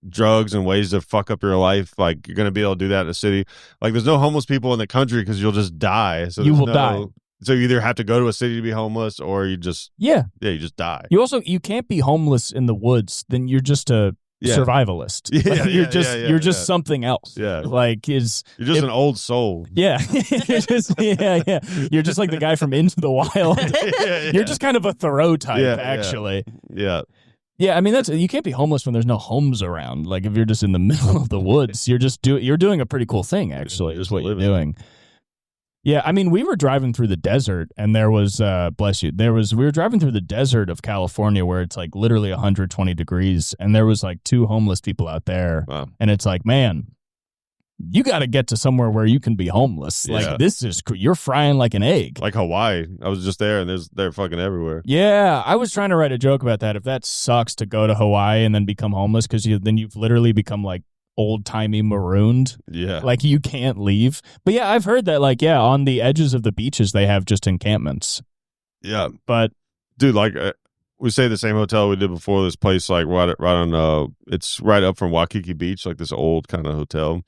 drugs and ways to fuck up your life, like you're going to be able to do that in a city. Like there's no homeless people in the country because you'll just die. So you will die. So you either have to go to a city to be homeless or you just you just die. You can't be homeless in the woods. Then you're just a survivalist. You're just something else. Yeah. Like you're just an old soul. Yeah. You're just like the guy from Into the Wild. You're just kind of a Thoreau type, actually. Yeah. Yeah, I mean you can't be homeless when there's no homes around. Like if you're just in the middle of the woods, you're doing a pretty cool thing actually, is what you're doing. Yeah, I mean, we were driving through the desert, and there was, we were driving through the desert of California where it's like literally 120 degrees, and there was like 2 homeless people out there. Wow. And it's like, man, you got to get to somewhere where you can be homeless. Yeah. Like you're frying like an egg. Like Hawaii. I was just there, and they're fucking everywhere. Yeah, I was trying to write a joke about that. If that sucks to go to Hawaii and then become homeless, because then you've literally become like old-timey marooned. Yeah. Like you can't leave. But yeah, I've heard that on the edges of the beaches they have just encampments. Yeah. But dude, like we stayed at the same hotel we did before, this place like right on it's right up from Waikiki Beach, like this old kind of hotel.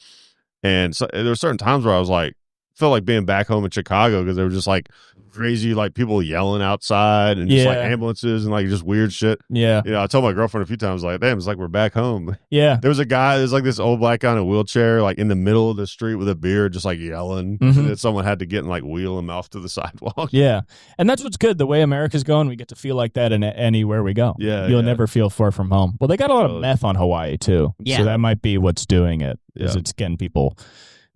And so there were certain times where I was like, felt like being back home in Chicago because they were just like crazy, like people yelling outside and just like ambulances and like just weird shit. Yeah. I told my girlfriend a few times, like, damn, it's like we're back home. Yeah. There's like this old black guy in a wheelchair, like in the middle of the street with a beard, just like yelling. Mm-hmm. And then someone had to get and like wheel him off to the sidewalk. Yeah. And that's what's good. The way America's going, we get to feel like that in anywhere we go. Yeah. You'll never feel far from home. Well, they got a lot of meth on Hawaii too. Yeah. So that might be what's doing it. Is it's getting people.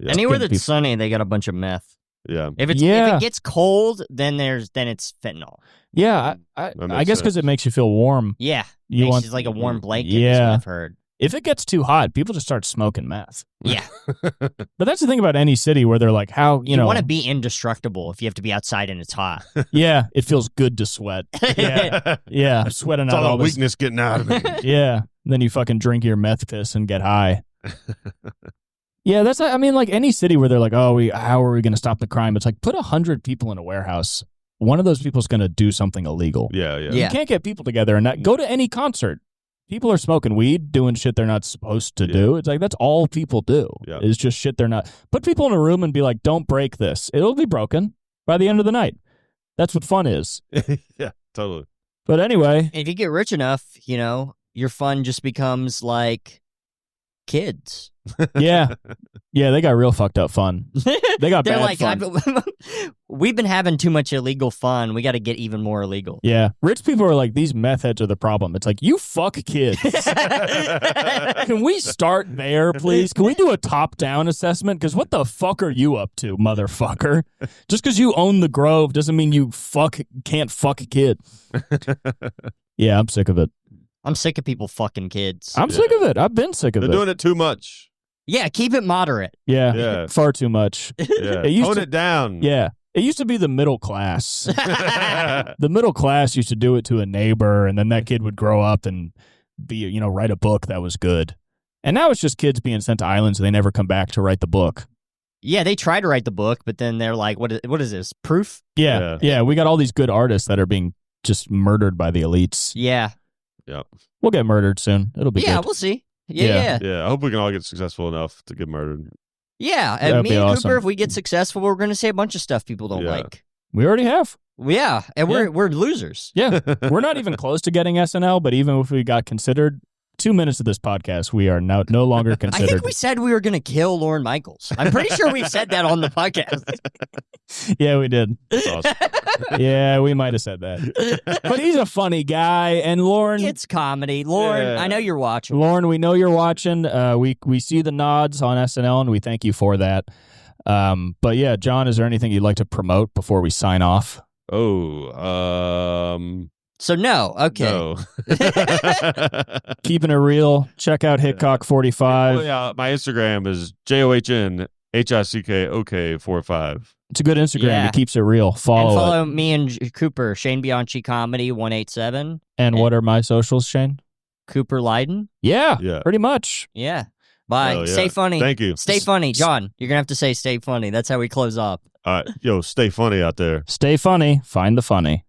Yeah. Anywhere that's sunny, they got a bunch of meth. Yeah. If it gets cold, then it's fentanyl. Yeah, I guess because it makes you feel warm. Yeah, it's like a warm blanket. Yeah, I've heard. If it gets too hot, people just start smoking meth. Yeah, but that's the thing about any city where they're like, how you want to be indestructible if you have to be outside and it's hot. Yeah, it feels good to sweat. Yeah, I'm sweating it's out all all the this weakness getting out of me. Yeah, and then you fucking drink your meth piss and get high. Yeah, that's. I mean, like any city where they're like, "Oh, how are we going to stop the crime?" It's like put 100 people in a warehouse. One of those people is going to do something illegal. Yeah. You can't get people together and go to any concert. People are smoking weed, doing shit they're not supposed to do. It's like that's all people do. Yeah. Is just shit they're not. Put people in a room and be like, "Don't break this." It'll be broken by the end of the night. That's what fun is. Yeah, totally. But anyway, if you get rich enough, your fun just becomes like kids. Yeah, they got real fucked up fun. They got They're bad like, fun. We've been having too much illegal fun. We got to get even more illegal. Yeah, rich people are like, these meth heads are the problem. It's like, you fuck kids. Can we start there, please? Can we do a top-down assessment? Because what the fuck are you up to, motherfucker? Just because you own the Grove doesn't mean you can't fuck a kid. Yeah, I'm sick of it. I'm sick of people fucking kids. I'm sick of it. I've been sick of They're doing it too much. Yeah, keep it moderate. Yeah. Far too much. Yeah. Tone it down. Yeah. It used to be the middle class. The middle class used to do it to a neighbor, and then that kid would grow up and be, write a book that was good. And now it's just kids being sent to islands and they never come back to write the book. Yeah, they try to write the book, but then they're like, what is this, proof? Yeah, we got all these good artists that are being just murdered by the elites. Yeah. Yeah. We'll get murdered soon. It'll be good. We'll see. Yeah. I hope we can all get successful enough to get murdered. Yeah, and That'd me be and awesome. Cooper, if we get successful, we're going to say a bunch of stuff people don't like. We already have. Yeah, and we're losers. Yeah, we're not even close to getting SNL, but even if we got considered, 2 minutes of this podcast, we are now no longer considered. I think we said we were going to kill Lorne Michaels. I'm pretty sure we've said that on the podcast. Yeah, we did. That's awesome. Yeah, we might have said that. But he's a funny guy, and Lorne... It's comedy. Lorne, I know you're watching. Lorne, we know you're watching. We see the nods on SNL, and we thank you for that. But yeah, John, is there anything you'd like to promote before we sign off? So no, okay. No. Keeping it real. Check out Hickok45. Oh, yeah, my Instagram is JOHNHICKOK45. It's a good Instagram. Yeah. It keeps it real. And Follow follow it. me and Cooper, Shane Bianchi Comedy 187. And what are my socials, Shane? Cooper Leiden. Yeah. Pretty much. Yeah. Bye. Oh, yeah. Stay funny. Thank you. Stay funny. John, you're going to have to say stay funny. That's how we close up. All right. Yo, stay funny out there. Stay funny. Find the funny.